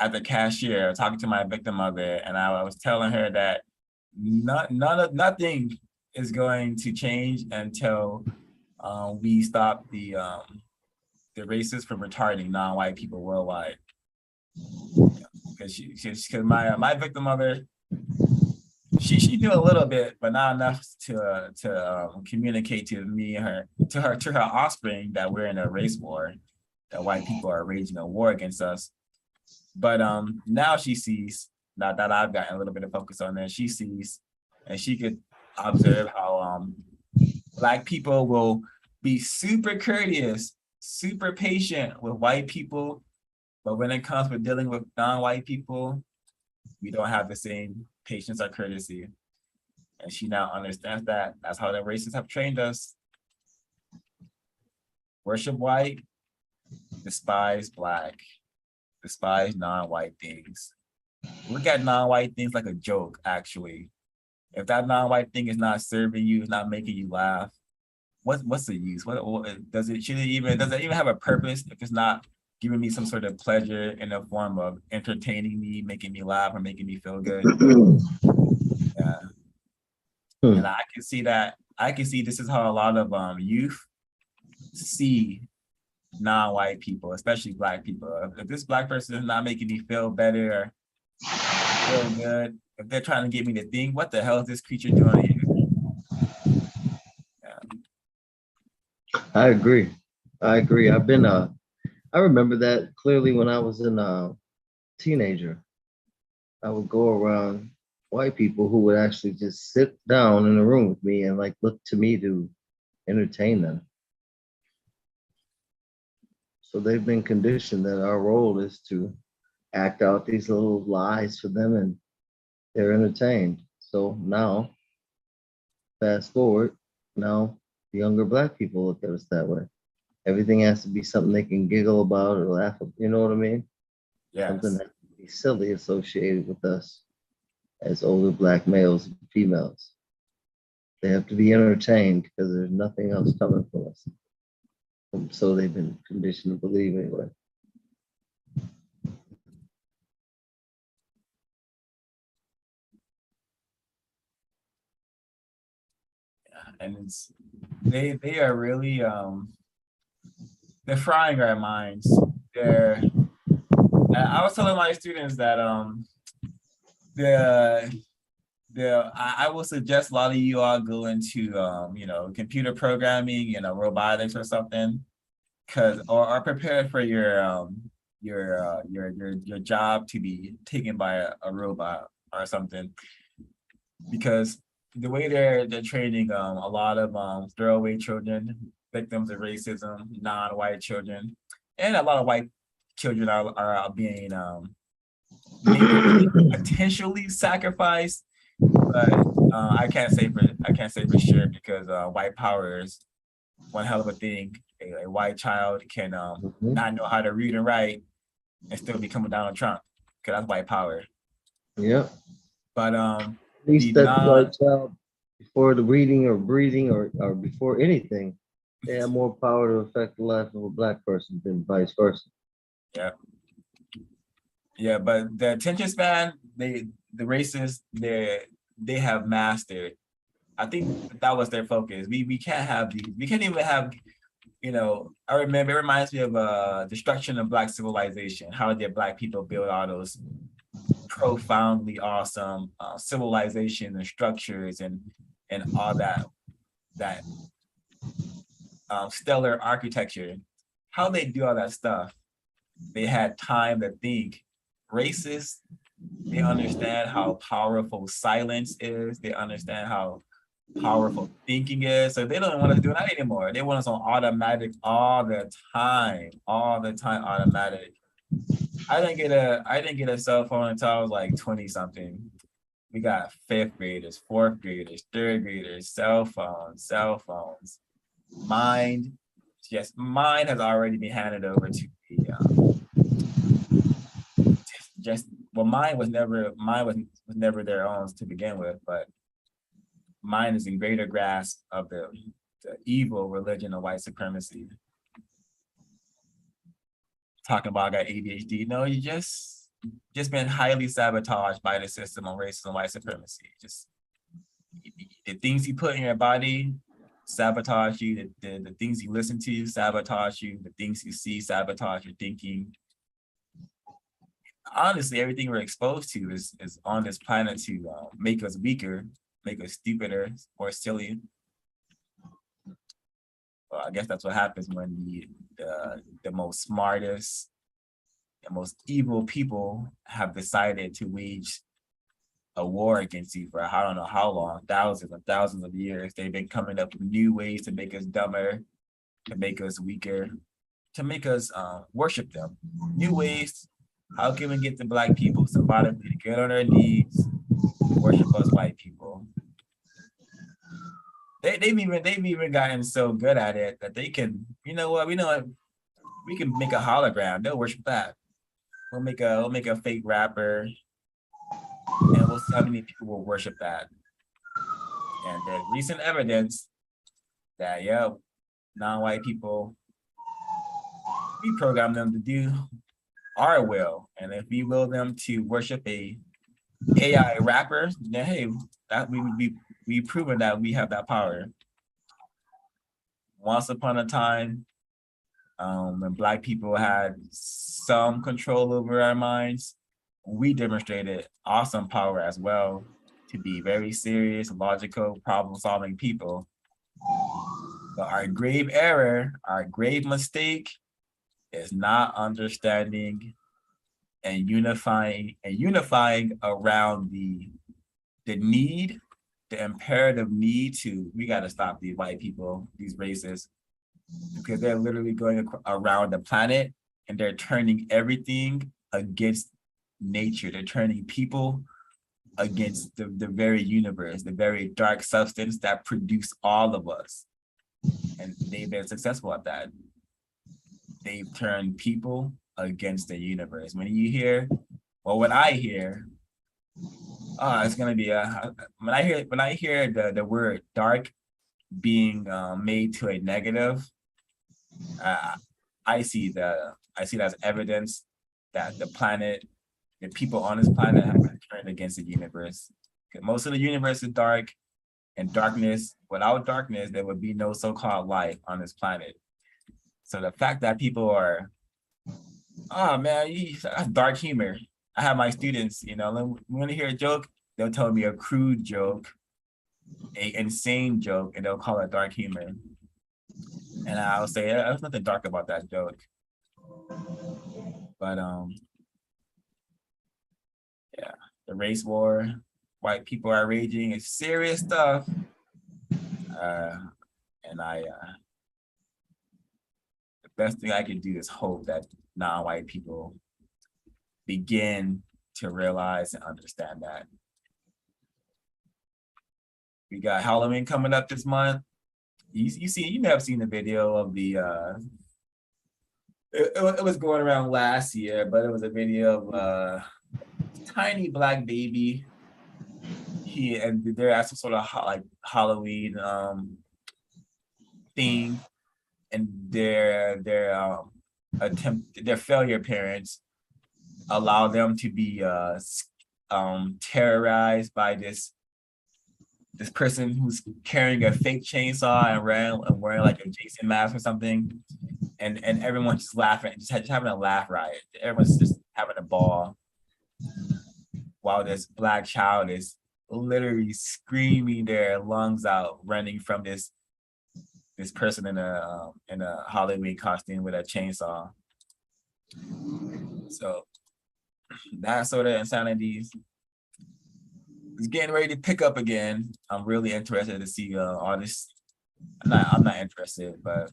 Speaker 1: at the cashier talking to my victim mother, and I was telling her that nothing is going to change until we stop the racists from retarding non-white people worldwide. Because my victim mother, she knew a little bit, but not enough to communicate to me and to her offspring that we're in a race war, that white people are waging a war against us. But now she sees, now that I've gotten a little bit of focus on that, she sees and she could observe how Black people will be super courteous, super patient with white people, but when it comes to dealing with non-white people, we don't have the same patience or courtesy. And she now understands that. That's how the racists have trained us. Worship white, despise Black, despise non-white things. Look at non-white things like a joke, actually. If that non-white thing is not serving you, is not making you laugh, what's the use? What does it even have a purpose if it's not giving me some sort of pleasure in the form of entertaining me, making me laugh, or making me feel good? Yeah. And I can see that. I can see this is how a lot of youth see non-white people, especially Black people. If this Black person is not making me feel better or feel good, if they're trying to get me to think, what the hell is this creature doing here?
Speaker 3: I agree. I've been I remember that clearly when I was a teenager. I would go around white people who would actually just sit down in a room with me and like look to me to entertain them. So they've been conditioned that our role is to act out these little lies for them and they're entertained. So now, fast forward, now the younger Black people look at us that way. Everything has to be something they can giggle about or laugh at, you know what I mean?
Speaker 1: Yes.
Speaker 3: Something that can be silly associated with us as older Black males and females. They have to be entertained because there's nothing else coming from us. So they've been conditioned to believe anyway.
Speaker 1: And they are really they're frying our minds. I was telling my students that I will suggest a lot of you all go into computer programming, robotics or something, or prepare for your job to be taken by a robot or something, because the way they're training a lot of throwaway children, victims of racism, non-white children, and a lot of white children are being maybe potentially sacrificed, but I can't say for sure, because white power is one hell of a thing. A white child can not know how to read and write and still become a Donald Trump, because that's white power.
Speaker 3: Yeah.
Speaker 1: But
Speaker 3: At least that white child, before the reading or breathing or before anything, they have more power to affect the life of a Black person than vice versa.
Speaker 1: Yeah. Yeah, but the attention span, the racists, they have mastered. I think that was their focus. We can't have these. We can't even have, I remember, it reminds me of destruction of Black civilization. How did Black people build all those profoundly awesome civilization and structures and all that stellar architecture? How they do all that stuff? They had time to think. Racists, they understand how powerful silence is. They understand how powerful thinking is. So they don't want us doing that anymore. They want us on automatic all the time automatic. I didn't get a cell phone until I was like 20 something. We got 5th graders, 4th graders, 3rd graders, cell phones. Mine has already been handed over to the mine was never their own to begin with, but mine is in greater grasp of the evil religion of white supremacy. Talking about I got ADHD. No, you just been highly sabotaged by the system of racism and white supremacy. Just the things you put in your body sabotage you. The things you listen to sabotage you. The things you see sabotage your thinking. Honestly, everything we're exposed to is on this planet to make us weaker, make us stupider or silly. Well, I guess that's what happens when the most smartest and most evil people have decided to wage a war against you for I don't know how long, thousands and thousands of years. They've been coming up with new ways to make us dumber, to make us weaker, to make us worship them. New ways. How can we get the Black people symbolically to get on their knees, worship us white people? They've even gotten so good at it that they can, you know what, we can make a hologram. They'll worship that. We'll make a fake rapper, and we'll see how many people will worship that. And there's recent evidence that non-white people, we program them to do our will, and if we will them to worship a AI rapper, then hey, that we've proven that we have that power. Once upon a time, when Black people had some control over our minds, we demonstrated awesome power as well to be very serious, logical, problem-solving people. But our grave error, our grave mistake is not understanding and unifying around the need, the imperative need to, we got to stop these white people, these racists, because they're literally going around the planet and they're turning everything against nature. They're turning people against the very universe, the very dark substance that produced all of us. And they've been successful at that. They've turned people against the universe. When you hear, well, what I hear, it's gonna be when I hear the word dark being made to a negative, I see that as evidence that the planet, the people on this planet have been turned against the universe. Most of the universe is dark, and darkness, without darkness, there would be no so-called life on this planet. So the fact that people are, oh man, that's dark humor. I have my students, when they hear a joke, they'll tell me a crude joke, a insane joke, and they'll call it dark humor. And I'll say, there's nothing dark about that joke. But yeah, the race war, white people are raging, it's serious stuff. And the best thing I can do is hope that non-white people begin to realize and understand that. We got Halloween coming up this month. You may have seen the video of the it was going around last year, but it was a video of a tiny Black baby. They're at some sort of like Halloween theme, and their failure parents allow them to be terrorized by this person who's carrying a fake chainsaw and wearing like a Jason mask or something, and everyone's just laughing, just having a laugh riot. Everyone's just having a ball, while this Black child is literally screaming their lungs out, running from this person in a Halloween costume with a chainsaw. So that sort of insanity is getting ready to pick up again. I'm really interested to see all this. I'm not interested, but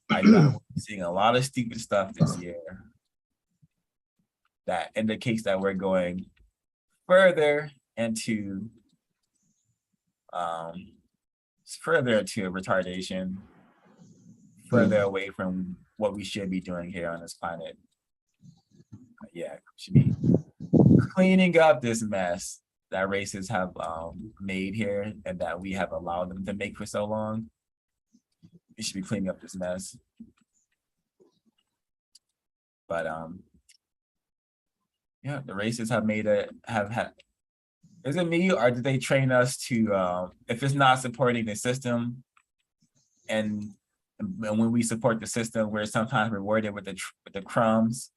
Speaker 1: I'm seeing a lot of stupid stuff this year that indicates that we're going further into retardation, further away from what we should be doing here on this planet. Yeah, we should be cleaning up this mess that racists have made here and that we have allowed them to make for so long. We should be cleaning up this mess. But yeah, the racists have had. Is it me, or did they train us to if it's not supporting the system, and when we support the system, we're sometimes rewarded with the crumbs.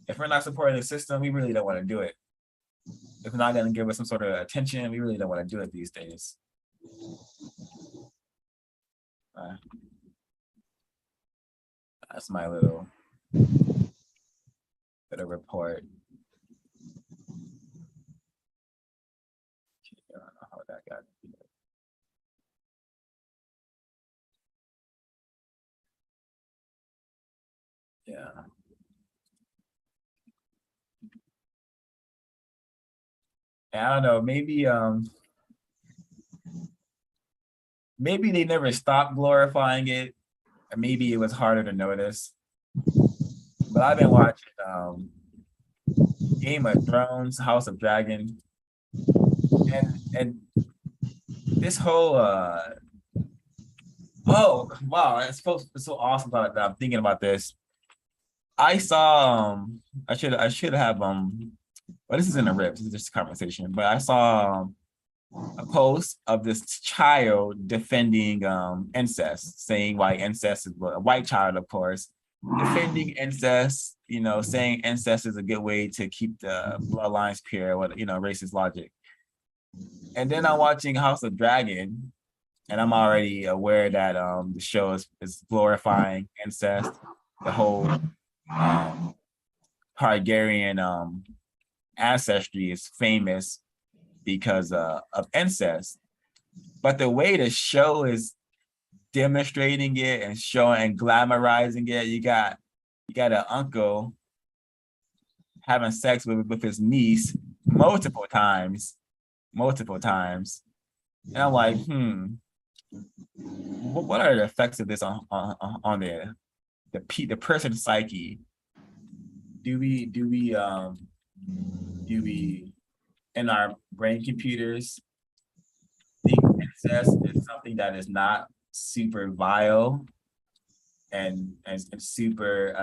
Speaker 1: If we're not supporting the system, we really don't want to do it. If not going to give us some sort of attention, we really don't want to do it these days. That's my little for the report. I don't know how that got. Yeah. I don't know, maybe they never stopped glorifying it, or maybe it was harder to notice. But I've been watching Game of Thrones, House of Dragon, and this whole oh wow, it's so awesome that I'm thinking about this. I saw I should have well, this is in a rip, this is just a conversation, but I saw a post of this child defending incest, saying why incest is a white child, of course, defending incest, saying incest is a good way to keep the bloodlines pure, what racist logic. And then I'm watching House of Dragon, and I'm already aware that the show is glorifying incest, the whole Targaryen ancestry is famous because of incest. But the way the show is demonstrating it and showing and glamorizing it, you got an uncle having sex with his niece multiple times. And I'm like, what are the effects of this on the person's psyche? Do we in our brain computers think incest is something that is not super vile and super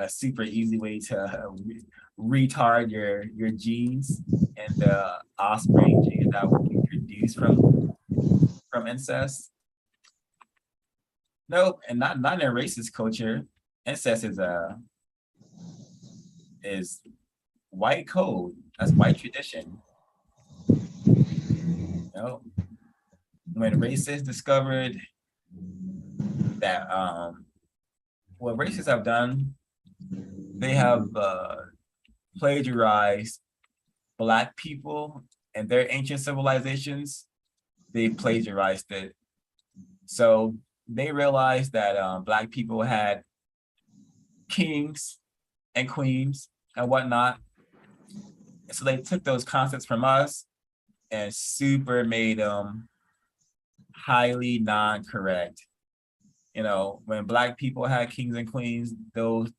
Speaker 1: easy way to retard your genes and the offspring genes that will be produced from incest? Nope, and not in a racist culture. Incest is white code. That's white tradition. When racists discovered that what racists have done, they have plagiarized Black people and their ancient civilizations. They plagiarized it. So they realized that Black people had kings and queens and whatnot. So they took those concepts from us and super made them highly non-correct. When Black people had kings and queens, those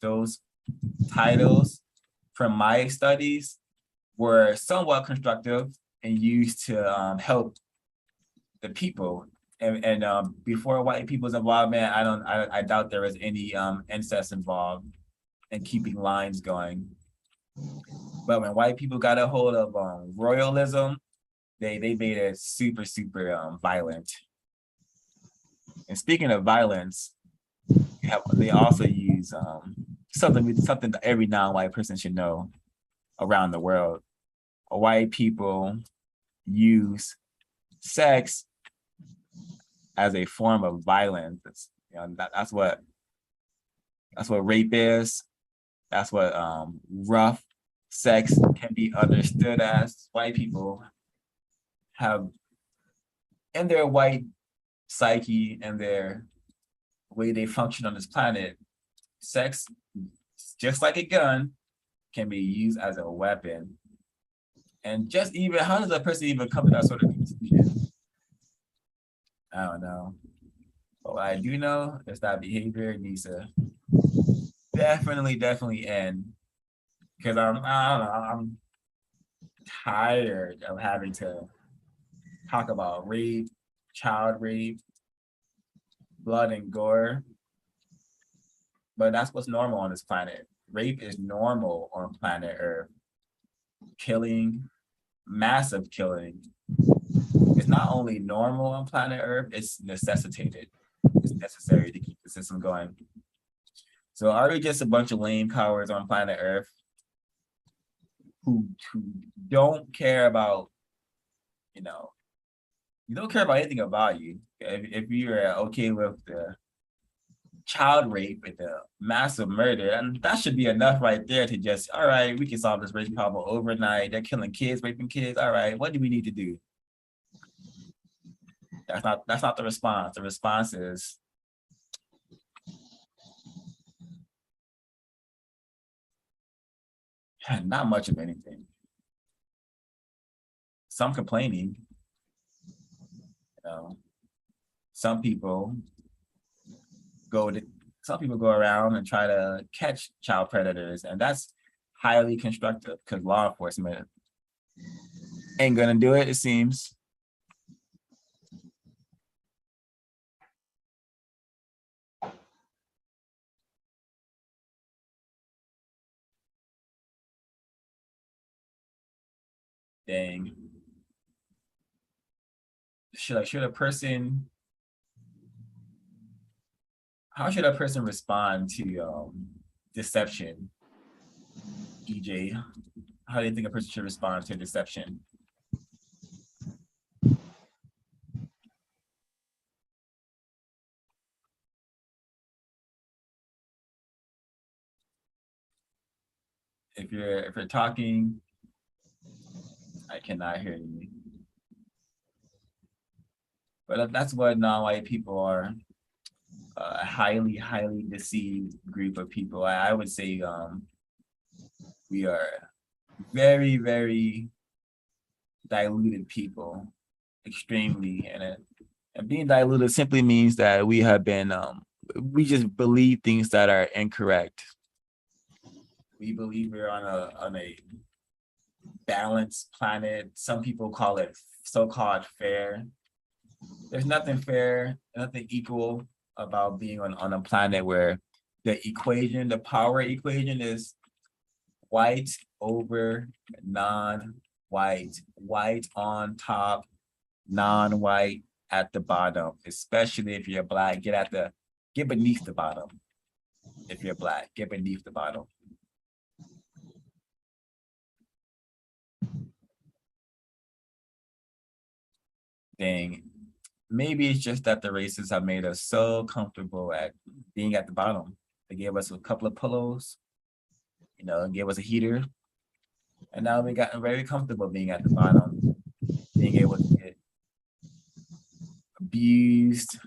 Speaker 1: titles from my studies were somewhat constructive and used to help the people. And before white people's involvement, I doubt there was any incest involved in keeping lines going. But when white people got a hold of royalism, they made it super violent. And speaking of violence, they also use something that every non-white person should know around the world. White people use sex as a form of violence. That's what rape is. That's what rough sex can be understood as. White people have in their white psyche and their way they function on this planet, sex, just like a gun, can be used as a weapon. And just even, how does a person even come to that sort of conclusion? I don't know. But what I do know is that behavior needs to definitely end. Because I don't know, I'm tired of having to talk about rape, child rape, blood and gore. But that's what's normal on this planet. Rape is normal on planet Earth. Killing, massive killing. It's not only normal on planet Earth, it's necessitated. It's necessary to keep the system going. So are we just a bunch of lame cowards on planet Earth who don't care about, you don't care about anything about you. If you're okay with the child rape and the massive murder, and that should be enough right there to just, all right, we can solve this race problem overnight. They're killing kids, raping kids. All right, what do we need to do? That's not the response. The response is not much of anything. Some complaining, you know, some people go around and try to catch child predators, and that's highly constructive because law enforcement ain't gonna do it, it seems. Dang. Should a person, how should a person respond to deception? EJ, how do you think a person should respond to deception? If you're talking, I cannot hear you. But that's what non-white people are. A highly deceived group of people. I would say we are very diluted people, extremely, and being diluted simply means that we have been we just believe things that are incorrect. We believe we're on a balanced planet. Some people call it so-called fair. There's nothing fair, nothing equal about being on a planet where the power equation is white over non-white, white on top, non-white at the bottom, especially if you're Black. Get beneath the bottom. If you're Black, get beneath the bottom. Dang. Maybe it's just that the races have made us so comfortable at being at the bottom. They gave us a couple of pillows, gave us a heater. And now we gotten very comfortable being at the bottom, being able to get abused,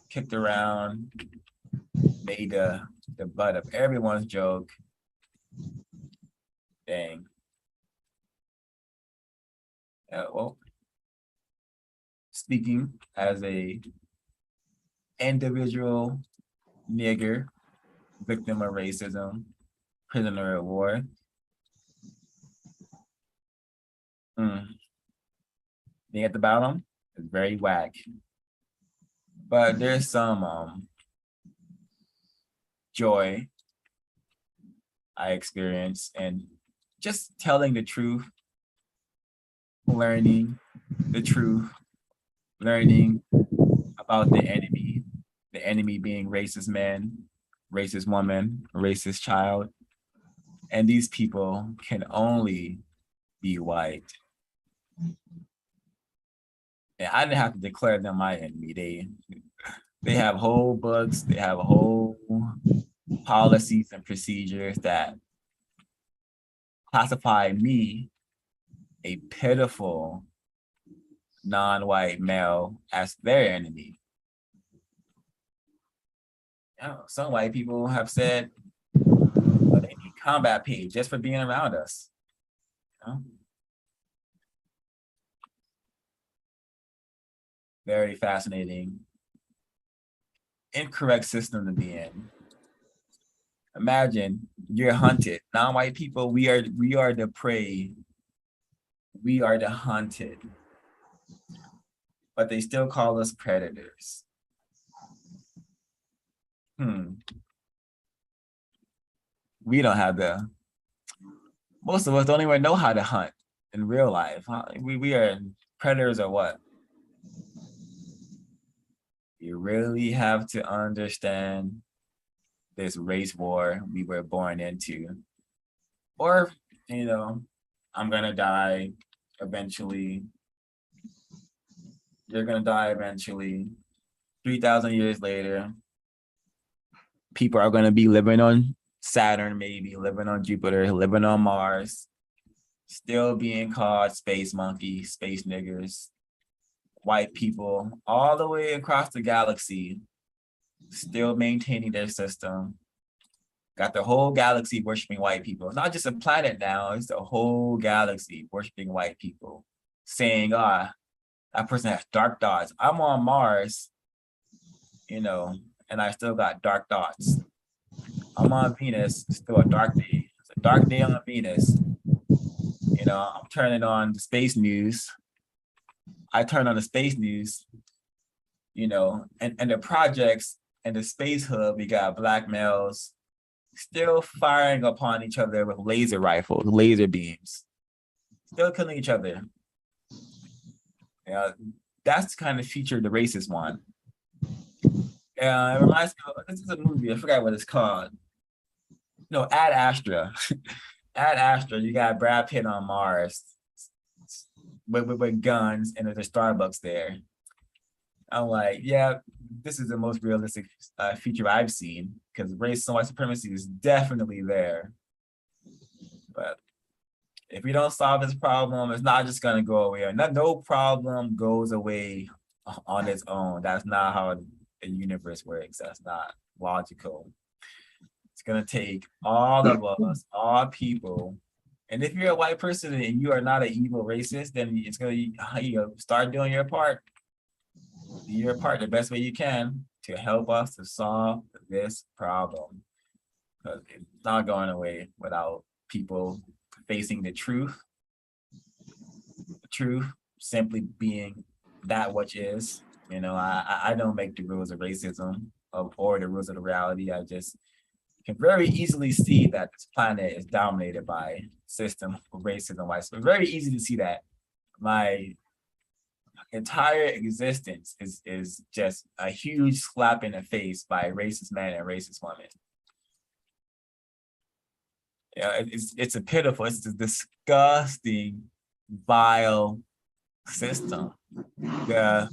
Speaker 1: kicked around, made the butt of everyone's joke. Dang. Well, speaking as a individual nigger, victim of racism, prisoner of war. Being at the bottom is very whack. But there's some joy I experience in just telling the truth, learning the truth, learning about the enemy being racist man, racist woman, racist child. And these people can only be white. And I didn't have to declare them my enemy. They have whole books, they have whole policies and procedures that classify me, a pitiful non-white male, as their enemy. Some white people have said they need combat pay just for being around us. Very fascinating, incorrect system to be in. Imagine you're hunted. Non-white people, we are the prey. We are the hunted. But they still call us predators. We don't have most of us don't even know how to hunt in real life. We are predators or what? You really have to understand this race war we were born into. Or, I'm gonna die eventually. You're gonna die eventually. 3,000 years later, people are going to be living on Saturn, maybe living on Jupiter, living on Mars, still being called space monkeys, space niggers, white people, all the way across the galaxy, still maintaining their system. Got the whole galaxy worshiping white people. It's not just a planet now, it's the whole galaxy worshiping white people, saying, that person has dark thoughts. I'm on Mars, and I still got dark thoughts. I'm on Venus, it's still a dark day. It's a dark day on Venus. I'm turning on the space news. I turn on the space news, and the projects and the space hub, we got black males still firing upon each other with laser rifles, laser beams, still killing each other. That's the kind of feature the racists want. It reminds me of, this is a movie, I forgot what it's called. No, Ad Astra. Ad Astra, you got Brad Pitt on Mars with guns, and there's a Starbucks there. I'm like, yeah, this is the most realistic feature I've seen, because race and white supremacy is definitely there. But if we don't solve this problem, it's not just going to go away. No problem goes away on its own. That's not how the universe works. That's not logical. It's going to take all of us, all people. And if you're a white person and you are not an evil racist, then it's going to start doing your part. Do your part the best way you can to help us to solve this problem. Because it's not going away without people facing the truth. The truth simply being that which is. I don't make the rules of racism or the rules of the reality. I just can very easily see that this planet is dominated by system of racism. It's very easy to see that. My entire existence is just a huge slap in the face by a racist man and racist woman. It's a pitiful, it's a disgusting, vile system. The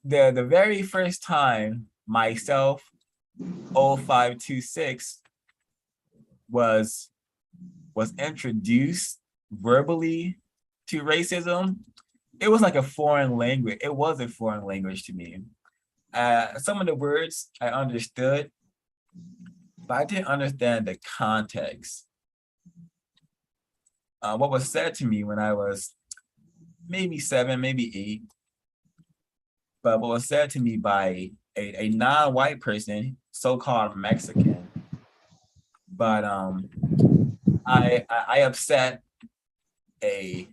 Speaker 1: very first time myself, 0526, was introduced verbally to racism, it was like a foreign language. It was a foreign language to me. Some of the words I understood, but I didn't understand the context. What was said to me when I was maybe 7, maybe 8, but what was said to me by a non-white person, so-called Mexican, but I upset a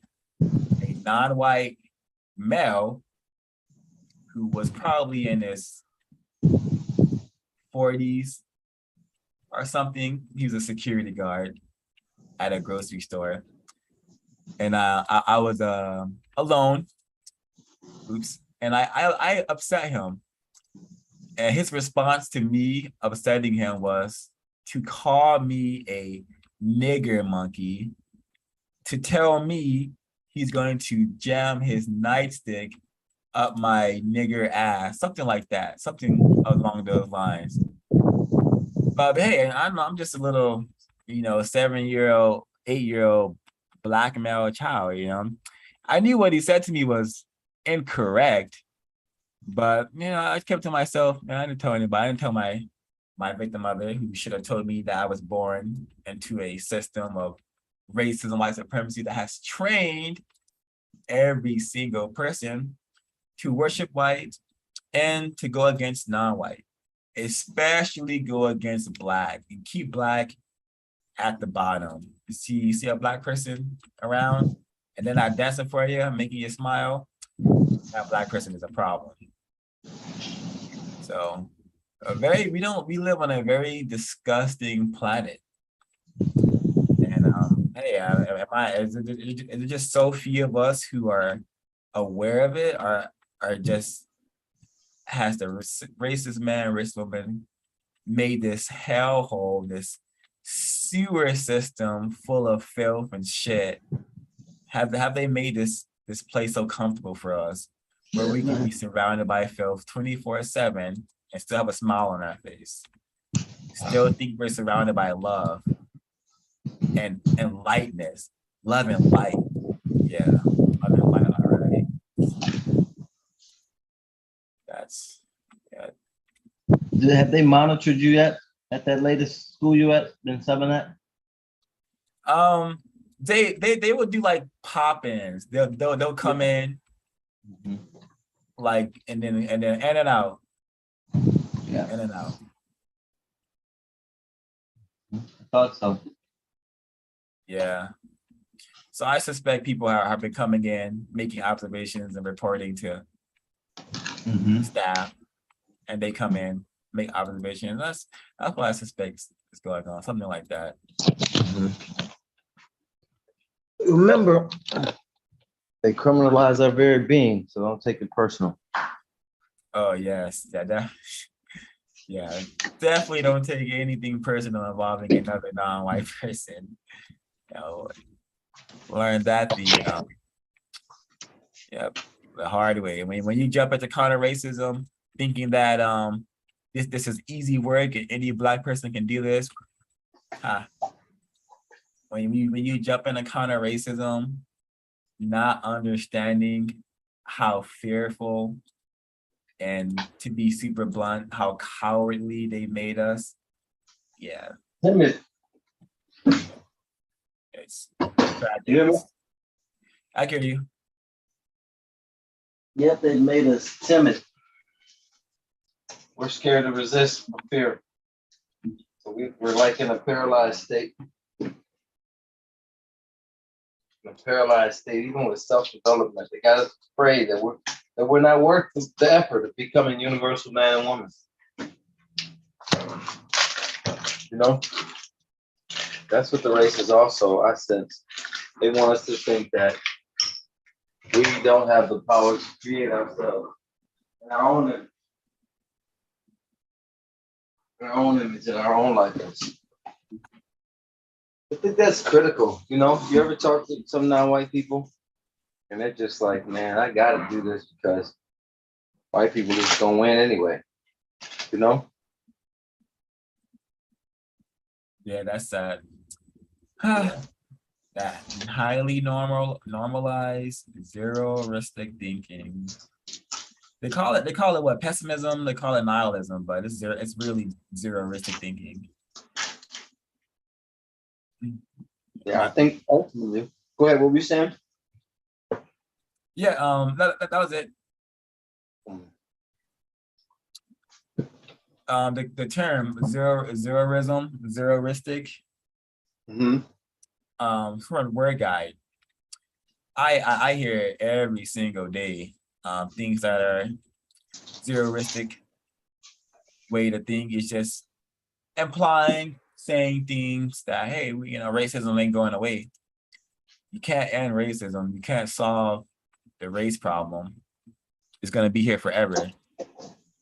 Speaker 1: non-white male who was probably in his 40s or something. He was a security guard at a grocery store. And I was alone. Oops. And I upset him. And his response to me upsetting him was to call me a nigger monkey, to tell me he's going to jam his nightstick up my nigger ass, something like that, something along those lines. But hey, I'm just a little, 7-year-old, 8-year-old black male child, I knew what he said to me was incorrect, but I kept to myself, and I didn't tell anybody. I didn't tell my victim mother, who should have told me that I was born into a system of racism, white supremacy that has trained every single person to worship white and to go against non-white, especially go against black and keep black at the bottom. You see a black person around and they're not dancing for you, making you smile, that black person is a problem. So we live on a very disgusting planet. And hey, is it just so few of us who are aware of it, or just has the racist man, racist woman made this hellhole, this sewer system full of filth and shit? Have they made this place so comfortable for us, where we can be surrounded by filth 24/7 and still have a smile on our face? still think we're surrounded by love and lightness, love and light. Yeah, love and light. All right, that's yeah.
Speaker 3: Have they monitored you yet at that latest school you at in Southern that?
Speaker 1: They will do like pop-ins. They'll come in like and then in and out,
Speaker 3: Yeah,
Speaker 1: in and out.
Speaker 3: I thought so.
Speaker 1: Yeah. So I suspect people have been coming in, making observations and reporting to staff, and they come in, make observations. That's what I suspect is going on, something like that.
Speaker 3: Remember, they criminalize our very being, so don't take it personal.
Speaker 1: Oh yes, yeah, definitely don't take anything personal involving another non-white person. You know, learn that the hard way. When you jump into counter racism, thinking that this is easy work and any black person can do this. When you jump into counter racism, not understanding how fearful and, to be super blunt, how cowardly they made us. Yeah,
Speaker 3: Timid.
Speaker 1: it's
Speaker 3: You hear me?
Speaker 1: tragic. I hear you.
Speaker 3: Yep, they made us timid. We're scared to resist for fear. So we're like in a paralyzed state. In a paralyzed state, even with self-development. They got us afraid that we're not worth the effort of becoming universal man and woman. You know? That's what the race is also, I sense. They want us to think that we don't have the power to create ourselves in our own image. In our own image, in our own likeness. I think that's critical. You know, you ever talk to some non-white people and they're just like, man, I gotta do this because white people just gonna win anyway. You know?
Speaker 1: Yeah, that's sad. That highly normalized zero-ristic thinking. They call it what, pessimism? They call it nihilism, but it's really zero-ristic thinking.
Speaker 3: Yeah, I think ultimately. Go ahead, what were you saying?
Speaker 1: Yeah, that was it. The term zero-ristic. For a word guide, I hear it every single day. Things that are zero-ristic way to think is just implying, saying things that, hey, racism ain't going away. You can't end racism. You can't solve the race problem. It's gonna be here forever.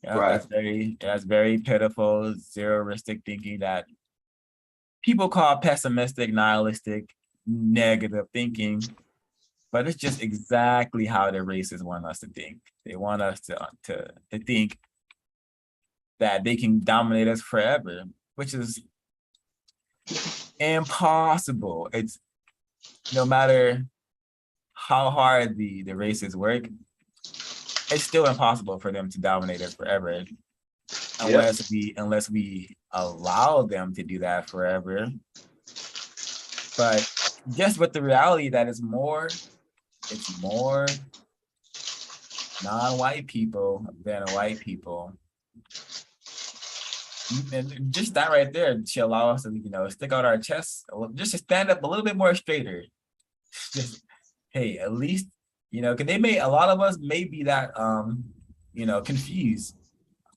Speaker 3: Right.
Speaker 1: That's very pitiful, zero-ristic thinking that people call pessimistic, nihilistic, negative thinking, but it's just exactly how the racists want us to think. They want us to think that they can dominate us forever, which is impossible. It's no matter how hard the racists work, it's still impossible for them to dominate us forever unless we allow them to do that forever. But just with the reality that it's more non-white people than white people. And just that right there should allow us to, stick out our chests, just to stand up a little bit more straighter. Just, hey, at least, because a lot of us may be that, confused.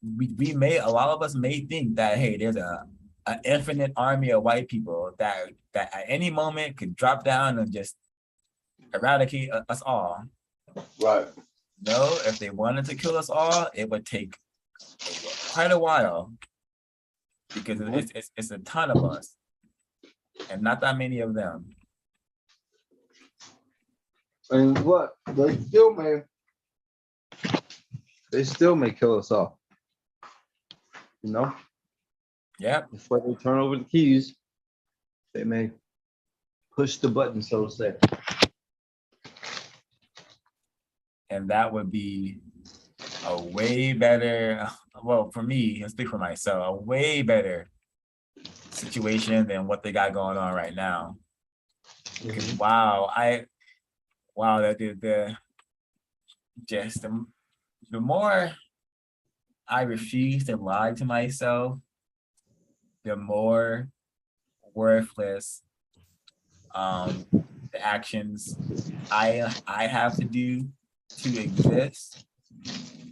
Speaker 1: A lot of us may think that, hey, there's an infinite army of white people that at any moment could drop down and just eradicate us all.
Speaker 3: Right.
Speaker 1: No, if they wanted to kill us all, it would take quite a while because it's a ton of us and not that many of them.
Speaker 3: And what? They still may kill us all. You know?
Speaker 1: Yep.
Speaker 3: Before they turn over the keys, they may push the button, so to say.
Speaker 1: And that would be a way better, well, for me, I'll speak for myself, a way better situation than what they got going on right now. Because wow, just the more I refuse to lie to myself, the more worthless the actions I have to do to exist,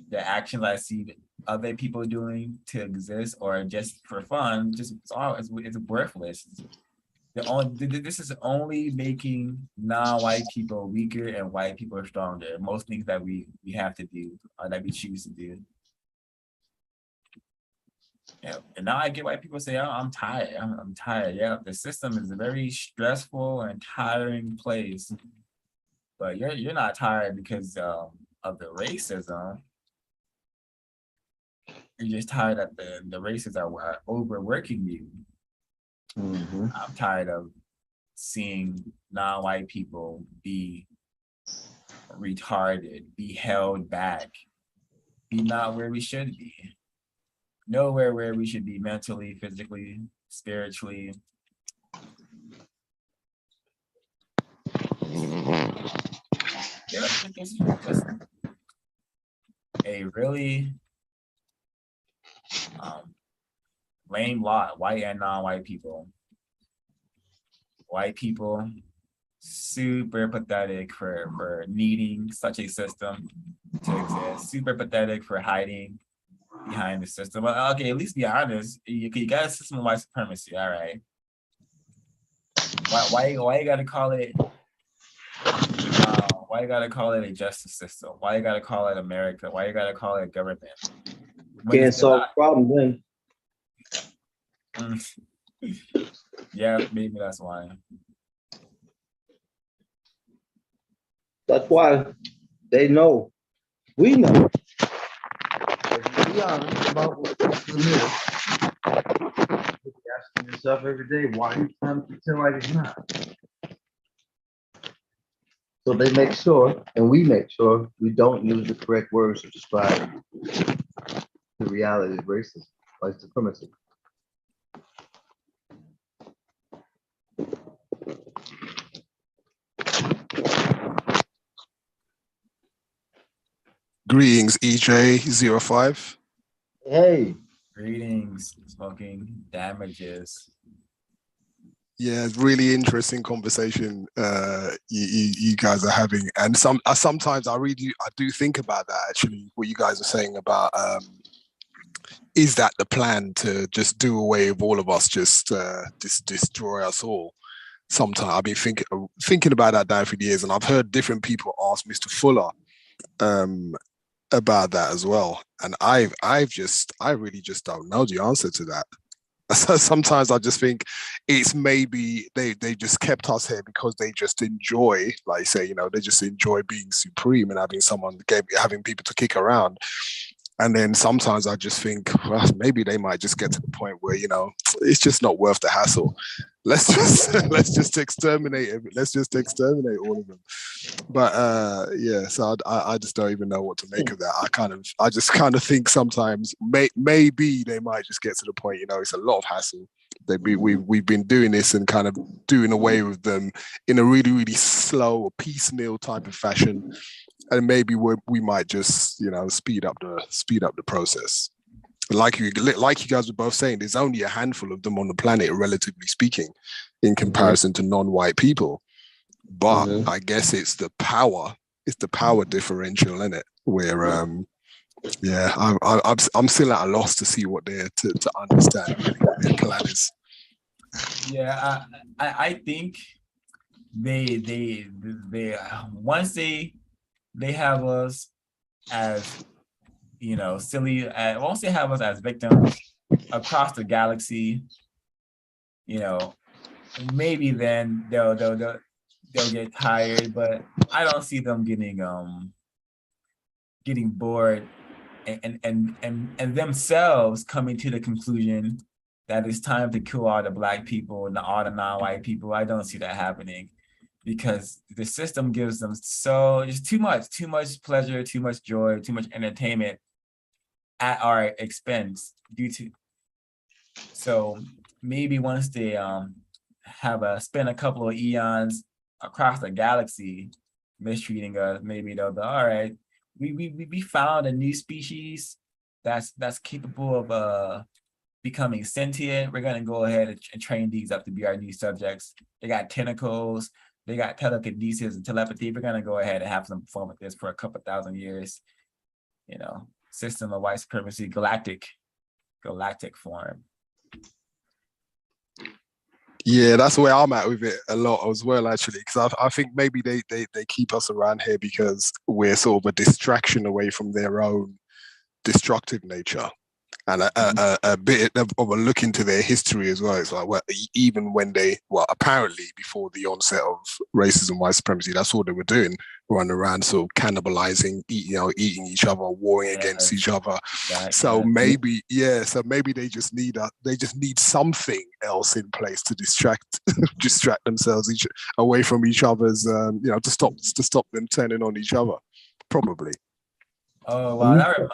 Speaker 1: the actions I see other people doing to exist or just for fun, just it's worthless. This is only making non-white people weaker and white people stronger. Most things that we have to do or that we choose to do. Yeah, and now I get why people say, "Oh, I'm tired. I'm tired." Yeah, the system is a very stressful and tiring place, but you're not tired because of the racism. You're just tired that the racists are overworking you. I'm tired of seeing non-white people be retarded, be held back, be not where we should be, nowhere where we should be mentally, physically, spiritually. Yeah, it's just a really lame lot, white and non-white people. White people, super pathetic for needing such a system to exist, super pathetic for hiding behind the system. But okay, at least be honest. You got a system of white supremacy, all right. Why you gotta call it why you gotta call it a justice system? Why you gotta call it America? Why you gotta call it government? When
Speaker 3: Can't
Speaker 1: it's still
Speaker 3: solve
Speaker 1: not.
Speaker 3: the problem then.
Speaker 1: Yeah, maybe that's why.
Speaker 3: That's why they know. We know. If you be honest about what's in here, you're asking yourself every day, why are you trying to pretend like it's not? So they make sure, and we make sure, we don't use the correct words to describe the reality of racism, white supremacy.
Speaker 4: Greetings, EJ05.
Speaker 3: Hey,
Speaker 1: Greetings, smoking damages.
Speaker 4: Yeah, it's really interesting conversation you guys are having, and sometimes I do think about that actually. What you guys are saying about is that the plan to just do away with all of us, just destroy us all? Sometimes I've been thinking about that down for years, and I've heard different people ask Mr. Fuller about that as well, and I really just don't know the answer to that. So sometimes I just think it's maybe they just kept us here because they just enjoy, like say, they just enjoy being supreme and having people to kick around. And then sometimes I just think, well, maybe they might just get to the point where, it's just not worth the hassle. Let's just exterminate it. Let's just exterminate all of them. But yeah, so I just don't even know what to make of that. I just kind of think sometimes maybe they might just get to the point, it's a lot of hassle. We've been doing this and kind of doing away with them in a really, really slow, piecemeal type of fashion. And maybe we might just, speed up the process. Like you guys were both saying, there's only a handful of them on the planet, relatively speaking, in comparison to non-white people. But I guess it's the power differential, isn't it? Where yeah, I'm still at a loss to see what they're to understand really what their plan is.
Speaker 1: Yeah, I think they once they have us as silly, once they have us as victims across the galaxy, maybe then they'll get tired, but I don't see them getting bored and themselves coming to the conclusion that it's time to kill all the black people and all the non-white people. I don't see that happening because the system gives them just too much pleasure, too much joy, too much entertainment at our expense so maybe once they spend a couple of eons across the galaxy mistreating us, maybe they'll be all right. We found a new species that's capable of becoming sentient. We're gonna go ahead and train these up to be our new subjects. They got tentacles, they got telekinesis and telepathy. We're gonna go ahead and have them perform with this for a couple thousand years. You know, system of white supremacy, galactic form.
Speaker 4: Yeah, that's where I'm at with it a lot as well, actually, because I think maybe they keep us around here because we're sort of a distraction away from their own destructive nature. And a bit of a look into their history as well. It's like, well, even when apparently before the onset of racism, white supremacy, that's all they were doing, running around sort of cannibalizing, eating each other, warring against each other. So maybe they just need something else in place to distract themselves away from each other's, to stop them turning on each other, probably.
Speaker 1: Oh wow,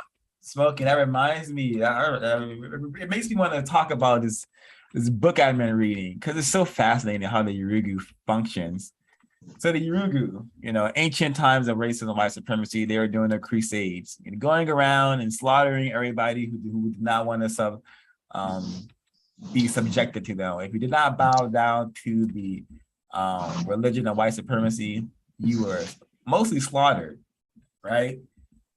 Speaker 1: Smoking, that reminds me, it makes me want to talk about this book I've been reading because it's so fascinating how the Yurugu functions. So the Yurugu, ancient times of racism and white supremacy, they were doing their crusades, going around and slaughtering everybody who did not want to be subjected to them. If you did not bow down to the religion of white supremacy, you were mostly slaughtered, right?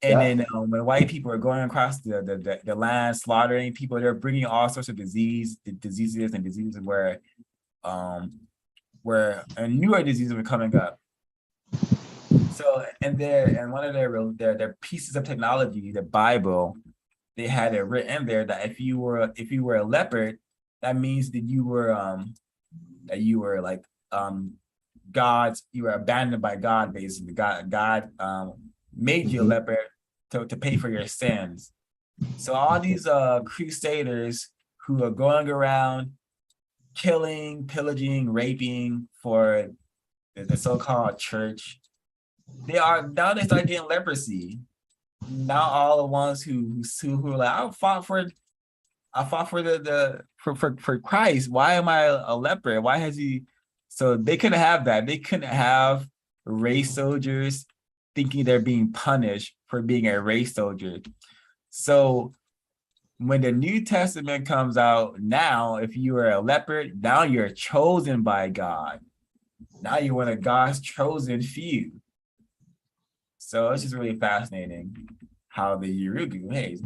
Speaker 1: And then when white people are going across the land, slaughtering people, they're bringing all sorts of diseases where newer diseases were coming up. So and one of their pieces of technology, the Bible, they had it written there that if you were a leopard, that means that you were like you were abandoned by God, basically. God made you a leopard to pay for your sins. So all these crusaders who are going around killing, pillaging, raping for the so-called church, they start getting leprosy. Now all the ones who are like, I fought for for Christ. Why am I a leper? Why has he? So they couldn't have that. They couldn't have race soldiers thinking they're being punished for being a race soldier. So when the New Testament comes out, now if you are a leopard, now you're chosen by God. Now you're one of God's chosen few. So it's just really fascinating how the Yurugu, hey,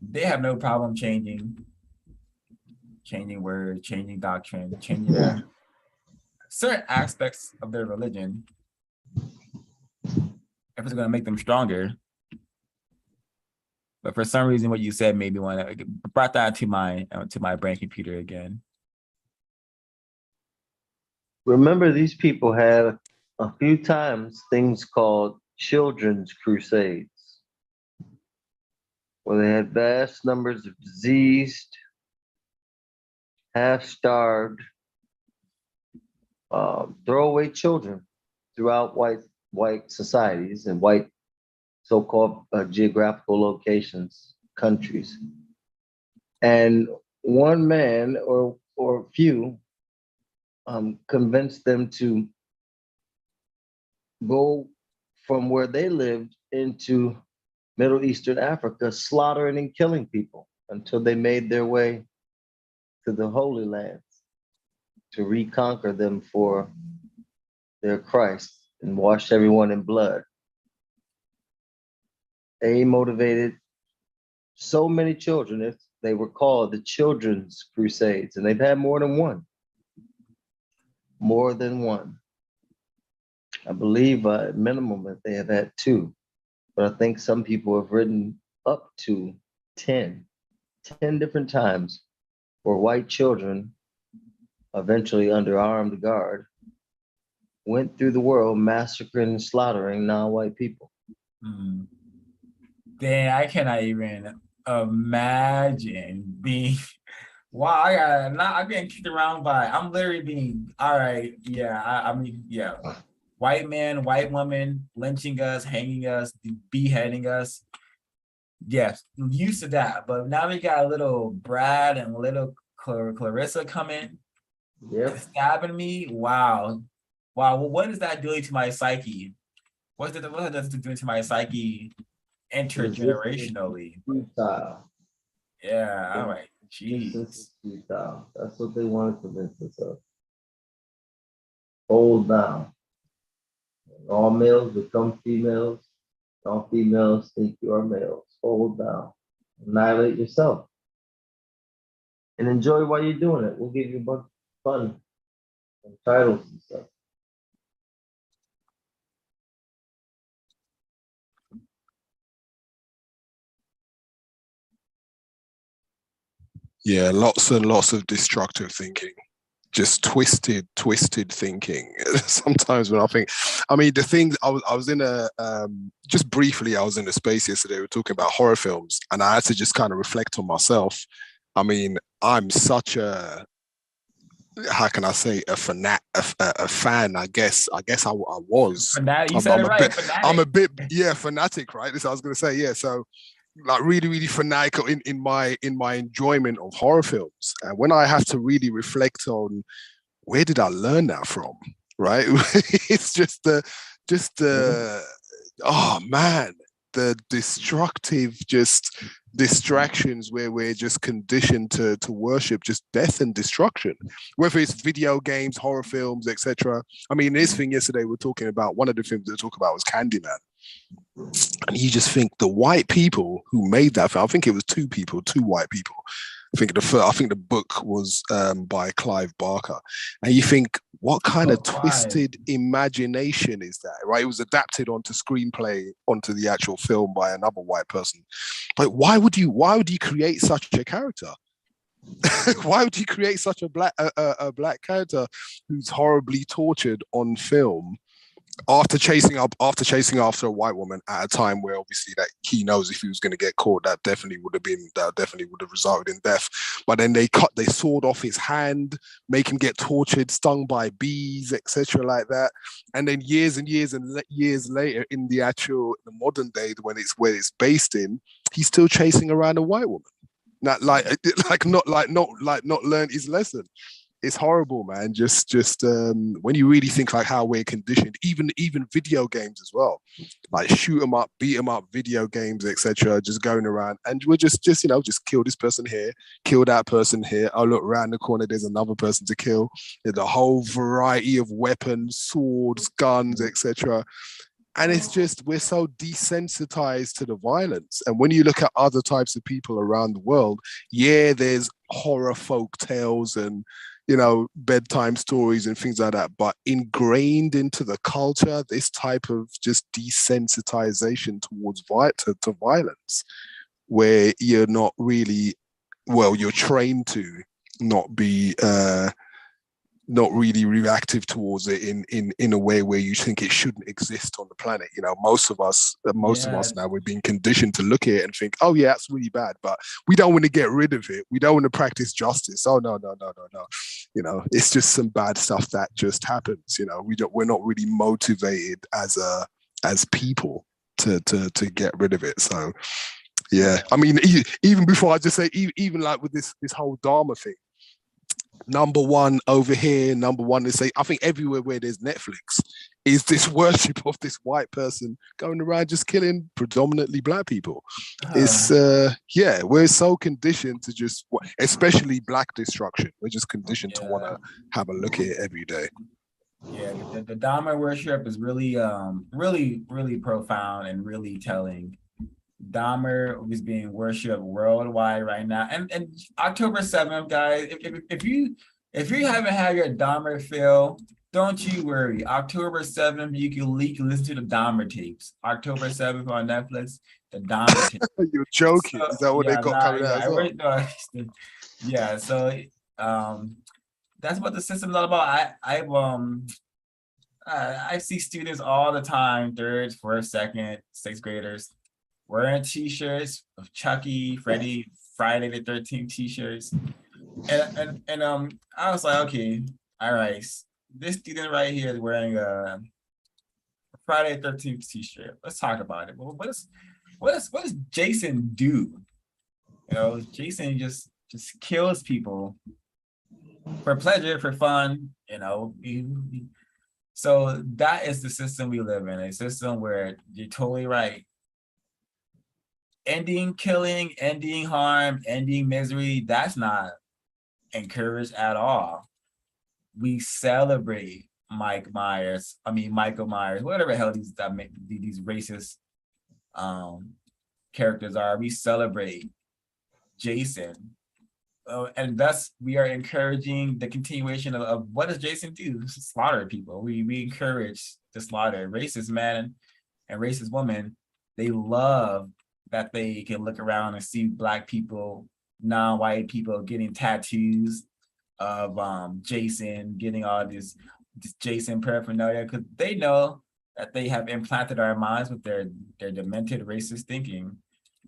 Speaker 1: they have no problem changing words, changing doctrine, changing certain aspects of their religion if it's going to make them stronger. But for some reason, what you said made me want to brought that to my brain computer again.
Speaker 2: Remember, these people had a few times things called children's crusades, where they had vast numbers of diseased, half-starved, throwaway children throughout white societies and white so-called geographical locations, countries. And one man or few convinced them to go from where they lived into Middle Eastern Africa, slaughtering and killing people until they made their way to the Holy Lands to reconquer them for their Christ and wash everyone in blood. They motivated so many children. They were called the Children's Crusades, and they've had more than one. More than one. I believe at minimum that they have had 2, but I think some people have written up to 10 different times where white children, eventually under armed guard, went through the world massacring and slaughtering non-white people.
Speaker 1: Then I cannot even imagine being Wow, I'm getting kicked around by. I'm literally being all right. Yeah, I mean, yeah. White man, white woman lynching us, hanging us, beheading us. Yes, used to that. But now we got a little Brad and little Clarissa coming and
Speaker 3: Yep.
Speaker 1: stabbing me. Wow, wow. Well, what is that doing to my psyche? What is that doing to my psyche
Speaker 3: Resistance is
Speaker 1: intergenerationally?
Speaker 3: futile.
Speaker 1: Yeah. All
Speaker 3: The
Speaker 1: right.
Speaker 3: resistance
Speaker 1: Jeez.
Speaker 3: is futile. That's what they want to convince us of. Hold down. All males become females. All females think you are males. Hold down. Annihilate yourself. And enjoy while you're doing it. We'll give you a bunch of fun and titles and stuff.
Speaker 4: Yeah, lots and lots of destructive thinking. Just twisted thinking. Sometimes when I think, I mean, the thing I was in a just briefly, I was in a space yesterday. We were talking about horror films, and I had to just kind of reflect on myself. I mean, I'm such a how can I say a fan? I guess I was.
Speaker 1: Fanatic. You
Speaker 4: I'm,
Speaker 1: said
Speaker 4: I'm
Speaker 1: it
Speaker 4: a
Speaker 1: right.
Speaker 4: bit I'm a
Speaker 1: Fanatic.
Speaker 4: bit yeah fanatic, right? This I was gonna say yeah. So like really fanatical in my enjoyment of horror films, and when I have to really reflect on where did I learn that from, right? It's just the oh man, the destructive just distractions where we're just conditioned to worship just death and destruction, whether it's video games, horror films, etc. I mean, this thing yesterday we're talking about, one of the films we talk about was Candyman, and you just think the white people who made that film, I think it was two white people. I think the book was by Clive Barker, and you think, what kind of
Speaker 1: Oh, why?
Speaker 4: twisted imagination is that? Right? It was adapted onto screenplay, onto the actual film by another white person. Like, why would you create such a character? Why would you create such a black character who's horribly tortured on film after chasing after a white woman at a time where obviously that he knows if he was going to get caught, that definitely would have resulted in death. But then they sawed off his hand, make him get tortured, stung by bees, etc., like that. And then years and years and years later, in the modern day, when it's where it's based in, he's still chasing around a white woman. Not like not learned his lesson. It's horrible, man. Just when you really think like how we're conditioned, even video games as well, like shoot 'em up, beat 'em up, video games, etc. Just going around, and we're just kill this person here, kill that person here. Oh look, around the corner, there's another person to kill. There's a whole variety of weapons, swords, guns, etc. And it's just we're so desensitized to the violence. And when you look at other types of people around the world, yeah, there's horror folk tales and bedtime stories and things like that, but ingrained into the culture, this type of just desensitization towards to violence, where you're not really, well, you're trained to not be not really reactive towards it in a way where you think it shouldn't exist on the planet. Most of us
Speaker 1: Yes.
Speaker 4: now, we're being conditioned to look at it and think, oh yeah, that's really bad, but we don't want to get rid of it. We don't want to practice justice. Oh no, no, no, no, no. It's just some bad stuff that just happens. We're not really motivated as people to get rid of it. So yeah,
Speaker 1: Yeah.
Speaker 4: I mean, even before I just say, even like with this whole Dharma thing, number one over here, number one, they say, I think everywhere where there's Netflix is this worship of this white person going around just killing predominantly black people. It's yeah, we're so conditioned to just, especially black destruction, we're just conditioned to want
Speaker 1: Yeah.
Speaker 4: to have a look at it every day.
Speaker 1: Yeah. The Dharma worship is really really profound and really telling. Dahmer is being worshipped worldwide right now. And October 7th, guys, if you haven't had your Dahmer fill, don't you worry. October 7th, you can listen to the Dahmer tapes. October 7th on Netflix, the Dahmer tapes.
Speaker 4: You're joking.
Speaker 1: So
Speaker 4: Is that what they
Speaker 1: yeah,
Speaker 4: got
Speaker 1: nah,
Speaker 4: coming
Speaker 1: yeah,
Speaker 4: out
Speaker 1: I
Speaker 4: as well?
Speaker 1: really know. Yeah, so um that's what the system's all about. I see students all the time, third, first, second, sixth graders, wearing t-shirts of Chucky, Freddy, Friday the 13th t-shirts, And I was like, okay, all right, this student right here is wearing a Friday 13th t-shirt. Let's talk about it. Well, what does Jason do? You know, Jason just kills people for pleasure, for fun, you know. So that is the system we live in, a system where you're totally right. Ending killing, ending harm, ending misery, that's not encouraged at all. We celebrate Michael Myers, whatever the hell these racist characters are. We celebrate Jason. And thus we are encouraging the continuation of what does Jason do? Slaughter people. We encourage the slaughter. Racist men and racist women, they love that they can look around and see Black people, non-white people getting tattoos of Jason, getting all this Jason paraphernalia, because they know that they have implanted our minds with their demented racist thinking.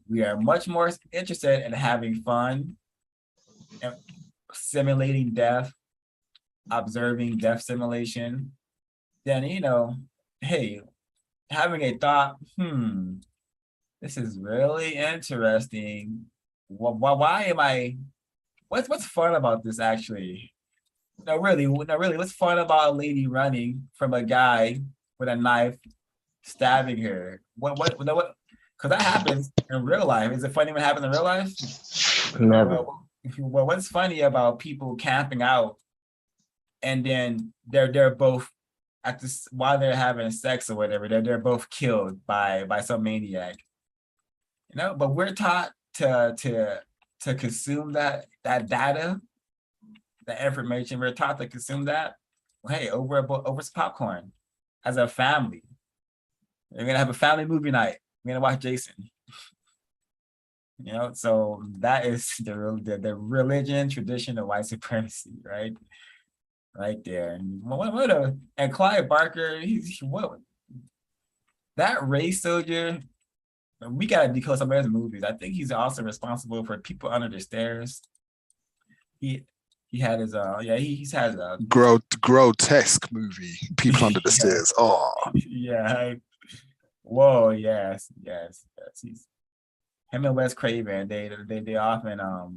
Speaker 1: We are much more interested in having fun, simulating death, observing death simulation, then, you know, hey, having a thought, this is really interesting. Why am I, what's fun about this actually? No, really, what's fun about a lady running from a guy with a knife stabbing her? Because that happens in real life. Is it funny when it happens in real life?
Speaker 3: Never.
Speaker 1: Well, what's funny about people camping out and then they're both at this while they're having sex or whatever, they're both killed by some maniac. You know, but we're taught to consume that data, the information. We're taught to consume that. Well, hey, over some popcorn as a family. We're gonna have a family movie night. We're gonna watch Jason. You know, so that is the religion tradition of white supremacy, right? Right there. And Clive Barker, he's what, that race soldier, we gotta decode some of his movies. I think he's also responsible for People Under the Stairs. He had his he's had a
Speaker 4: grotesque movie, People Under the
Speaker 1: yeah,
Speaker 4: Stairs. Oh,
Speaker 1: yeah. Whoa, yes. He's him and Wes Craven, they often a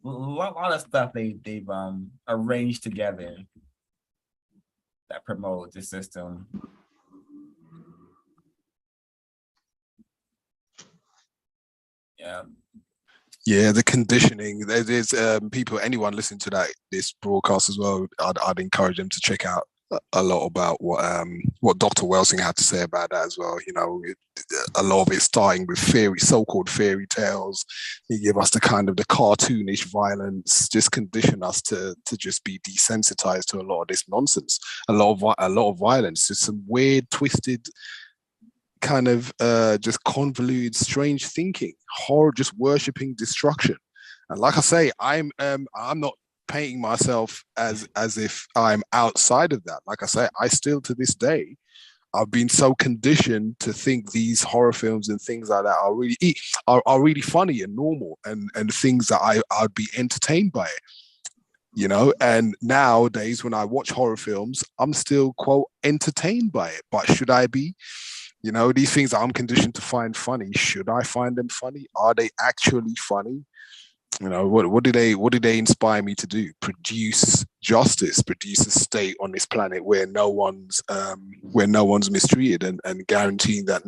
Speaker 1: lot of stuff they've arranged together that promote the system. Yeah.
Speaker 4: yeah, the conditioning. There's people, anyone listening to this broadcast as well. I'd encourage them to check out a lot about what Dr. Welsing had to say about that as well. You know, a lot of it starting with so-called fairy tales. He give us the kind of the cartoonish violence, just condition us to just be desensitized to a lot of this nonsense. A lot of violence. Just some weird, twisted, kind of just convoluted, strange thinking, horror, just worshipping destruction. And like I say, I'm not painting myself as if I'm outside of that. Like I say, I still to this day, I've been so conditioned to think these horror films and things like that are really funny and normal and things that I'd be entertained by it. You know, and nowadays when I watch horror films, I'm still quote entertained by it. But should I be? You know, these things that I'm conditioned to find funny, should I find them funny? Are they actually funny? You know, what do they inspire me to do? Produce justice, produce a state on this planet where no one's mistreated, and guaranteeing that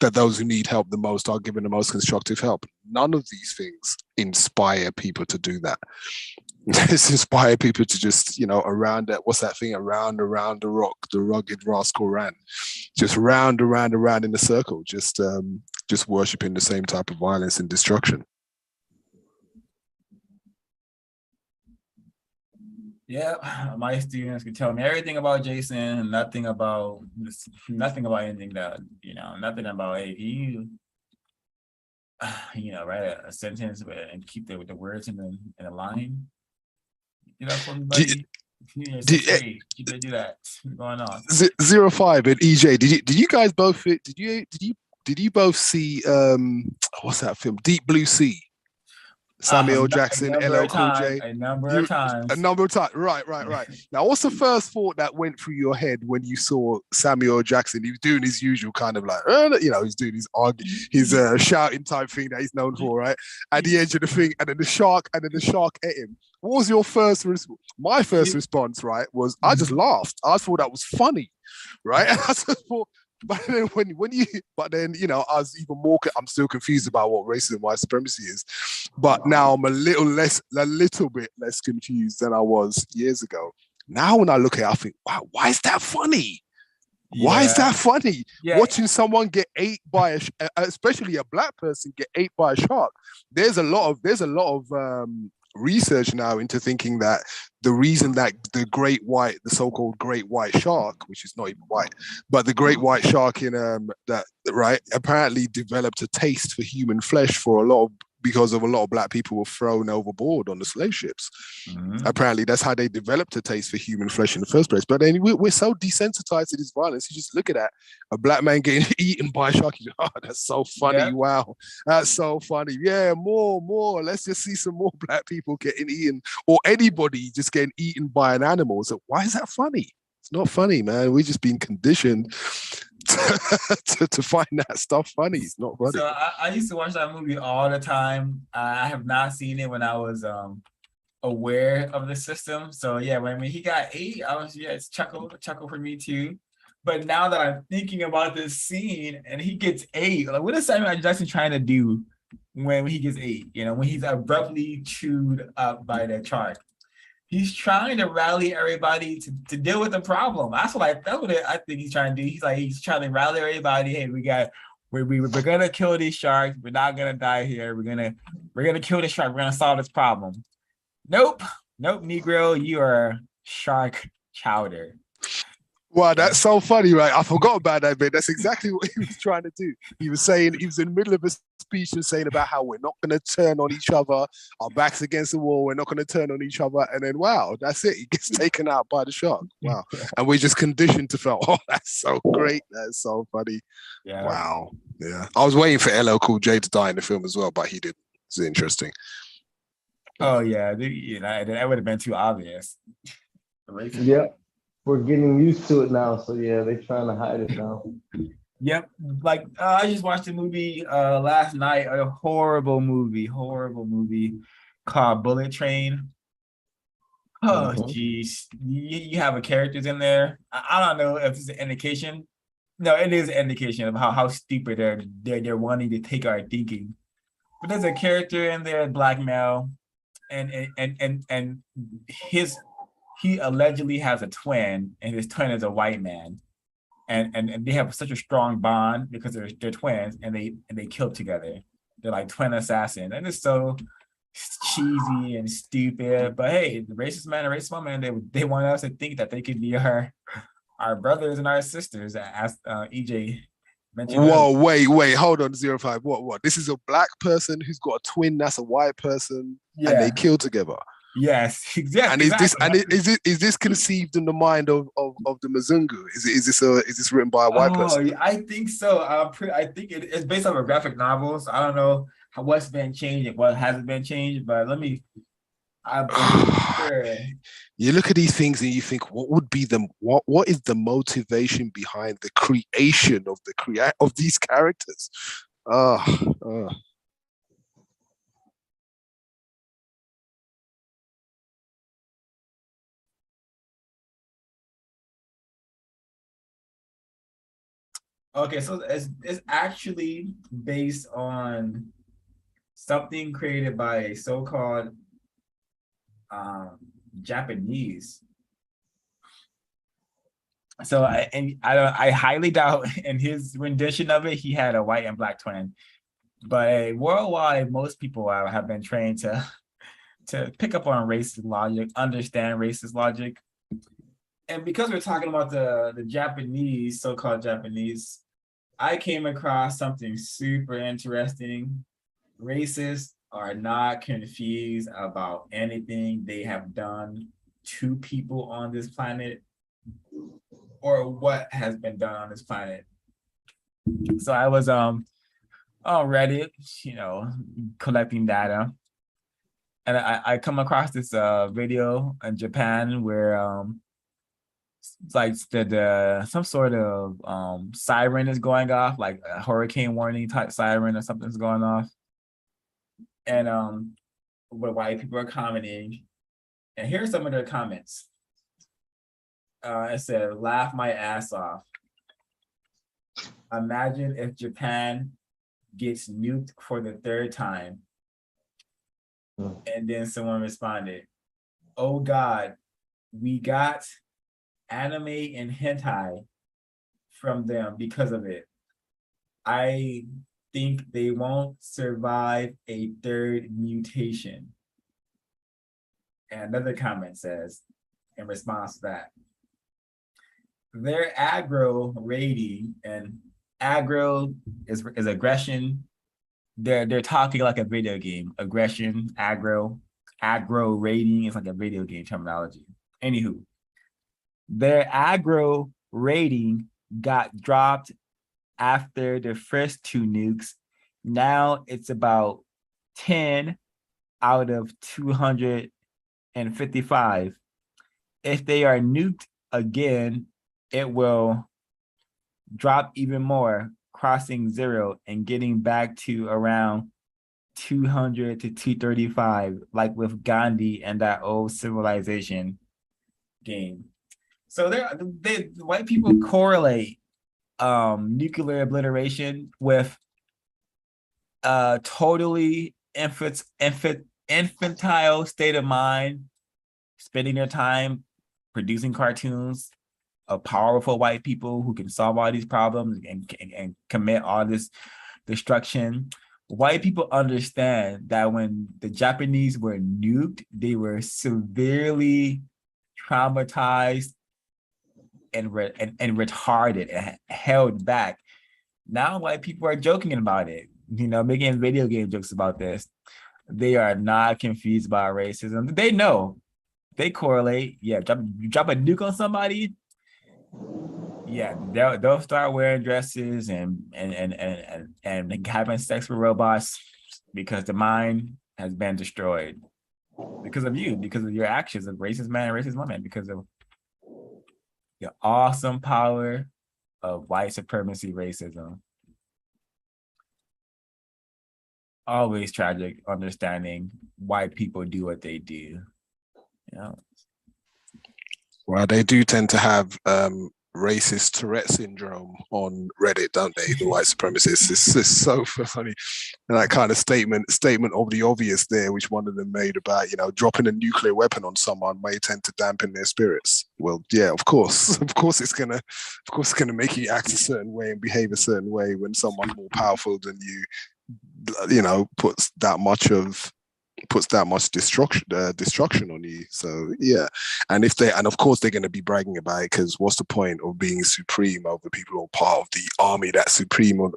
Speaker 4: that those who need help the most are given the most constructive help. None of these things inspire people to do that. It's inspire people to just, you know, around that, what's that thing? Around the rock, the rugged rascal ran. Just round around in a circle, just worshipping the same type of violence and destruction.
Speaker 1: Yeah, my students could tell me everything about Jason, nothing about anything that, you know, nothing about, hey, you know, write a sentence and keep the words in a line. You know, for me, buddy. You do that. What's going on?
Speaker 4: 05 and EJ. Did you guys both? Did you both see what's that film? Deep Blue Sea. Samuel
Speaker 1: A
Speaker 4: Jackson,
Speaker 1: number
Speaker 4: LL
Speaker 1: of
Speaker 4: Cool
Speaker 1: times,
Speaker 4: J.
Speaker 1: a number
Speaker 4: You
Speaker 1: of
Speaker 4: a
Speaker 1: times.
Speaker 4: number of times. Right. Now, what's the first thought that went through your head when you saw Samuel Jackson? He was doing his usual kind of like, he's doing his shouting type thing that he's known for, right? At the edge of the thing, and then the shark ate him. What was your first response? My first response, right, was I just laughed. I thought that was funny, right? I just thought, but then I was even more. I'm still confused about what racism, white supremacy is, but now I'm a little bit less confused than I was years ago. Now when I look at it, I think, wow, why is that funny? Why is that funny?
Speaker 1: Yeah.
Speaker 4: Watching someone get ate by especially a black person get ate by a shark. There's a lot of research now into thinking that the reason that the so-called great white shark, which is not even white, but the great white shark apparently developed a taste for human flesh because of a lot of black people were thrown overboard on the slave ships.
Speaker 1: Mm-hmm.
Speaker 4: Apparently, that's how they developed a taste for human flesh in the first place. But then we're so desensitized to this violence. You just look at that, a black man getting eaten by a shark. You go, oh, that's so funny. Yeah. Wow, that's so funny. Yeah, more. Let's just see some more black people getting eaten, or anybody just getting eaten by an animal. So why is that funny? It's not funny, man. We're just being conditioned to find that stuff funny. It's not funny.
Speaker 1: So I used to watch that movie all the time. I have not seen it when I was aware of the system. So yeah, when he got ate, I was it's chuckle for me too. But now that I'm thinking about this scene and he gets ate, like what is Samuel Jackson trying to do when he gets ate? When he's abruptly chewed up by the shark. He's trying to rally everybody to deal with the problem. That's what I think he's trying to do. He's trying to rally everybody. Hey, we're gonna kill these sharks. We're not gonna die here. We're gonna kill the shark. We're gonna solve this problem. Nope, Negro, you are shark chowder.
Speaker 4: Wow, that's so funny, right? I forgot about that bit. That's exactly what he was trying to do. He was in the middle of a speech and saying about how we're not going to turn on each other, our backs against the wall, we're not going to turn on each other. And then, wow, that's it. He gets taken out by the shark. Wow. And we're just conditioned to feel, oh, that's so great. That's so funny. Yeah. Wow. Yeah. I was waiting for LL Cool J to die in the film as well, but he didn't. It's interesting.
Speaker 1: Oh, yeah. That would have been too obvious.
Speaker 3: Yeah. We're getting used to it now, so yeah, they're trying to hide it now.
Speaker 1: Yep, like I just watched a movie last night, a horrible movie called Bullet Train. Oh, geez, you have characters in there. I don't know if it's an indication. No, it is an indication of how stupid they're wanting to take our thinking. But there's a character in there, black male, and he allegedly has a twin, and his twin is a white man, and they have such a strong bond because they're twins, and they kill together. They're like twin assassins, and it's so cheesy and stupid. But hey, the racist man and racist woman, they want us to think that they could be our brothers and our sisters, as EJ mentioned.
Speaker 4: Whoa, wait, hold on, 05. What? This is a black person who's got a twin that's a white person, and they kill together.
Speaker 1: Yes, exactly.
Speaker 4: And is this conceived in the mind of the Mzungu? Is this written by a white person?
Speaker 1: Yeah, I think so. I think it's based on a graphic novel. So I don't know what's been changed and what hasn't been changed. But let me. Sure.
Speaker 4: You look at these things and you think, what is the motivation behind the creation of these characters?
Speaker 1: Okay, so it's actually based on something created by a so-called Japanese. So I highly doubt in his rendition of it he had a white and black twin. But worldwide, most people have been trained to pick up on racist logic, understand racist logic. And because we're talking about the Japanese, so-called Japanese, I came across something super interesting. Racists are not confused about anything they have done to people on this planet or what has been done on this planet. So I was on Reddit, collecting data. and I come across this video in Japan where it's like the some sort of siren is going off, like a hurricane warning type siren or something's going off. And where white people are commenting. And here's some of their comments. It said, laugh my ass off. Imagine if Japan gets nuked for the third time. And then someone responded, oh God, we got anime and hentai from them because of it. I think they won't survive a third mutation. And another comment says, in response to that, their aggro rating, and aggro is aggression. They're talking like a video game. Aggression, aggro rating is like a video game terminology. Anywho, their aggro rating got dropped after the first 2 nukes. Now it's about 10 out of 255. If they are nuked again, it will drop even more, crossing 0 and getting back to around 200 to 235, like with Gandhi and that old civilization game. So the white people correlate nuclear obliteration with totally infantile state of mind, spending their time producing cartoons of powerful white people who can solve all these problems and commit all this destruction. White people understand that when the Japanese were nuked, they were severely traumatized and retarded and held back. Now white people are joking about it, making video game jokes about this. They are not confused by racism. They know, they correlate. Yeah, drop a nuke on somebody. Yeah, they'll start wearing dresses and having sex with robots because the mind has been destroyed because of you, because of your actions of racist man and racist woman, because of the awesome power of white supremacy racism. Always tragic understanding why people do what they do.
Speaker 4: Well, they do tend to have racist Tourette syndrome on Reddit, don't they? The white supremacists. It's so funny. And that kind of statement of the obvious there, which one of them made about, dropping a nuclear weapon on someone may tend to dampen their spirits. Well, yeah, of course it's gonna make you act a certain way and behave a certain way when someone more powerful than you, puts that much destruction on you. So yeah, and of course they're going to be bragging about it, because what's the point of being supreme over people, or part of the army that's supreme of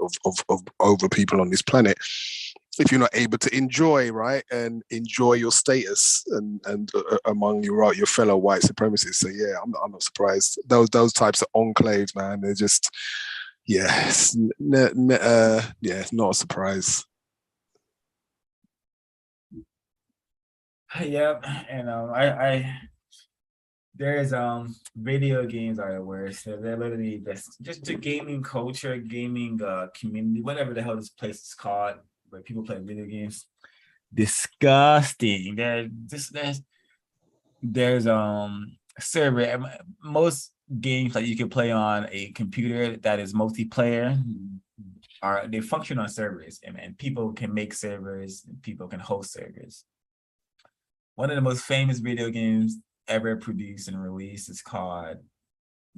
Speaker 4: over people on this planet, if you're not able to enjoy, right, and enjoy your status and among your fellow white supremacists. So yeah, I'm not surprised. Those types of enclaves, man, they're just it's not a surprise.
Speaker 1: Yep, and I there's video games are the worst. They're literally just the gaming culture, gaming community, whatever the hell this place is called, where people play video games. Disgusting. There's server. Most games that you can play on a computer that is multiplayer they function on servers, and people can make servers, and people can host servers. One of the most famous video games ever produced and released is called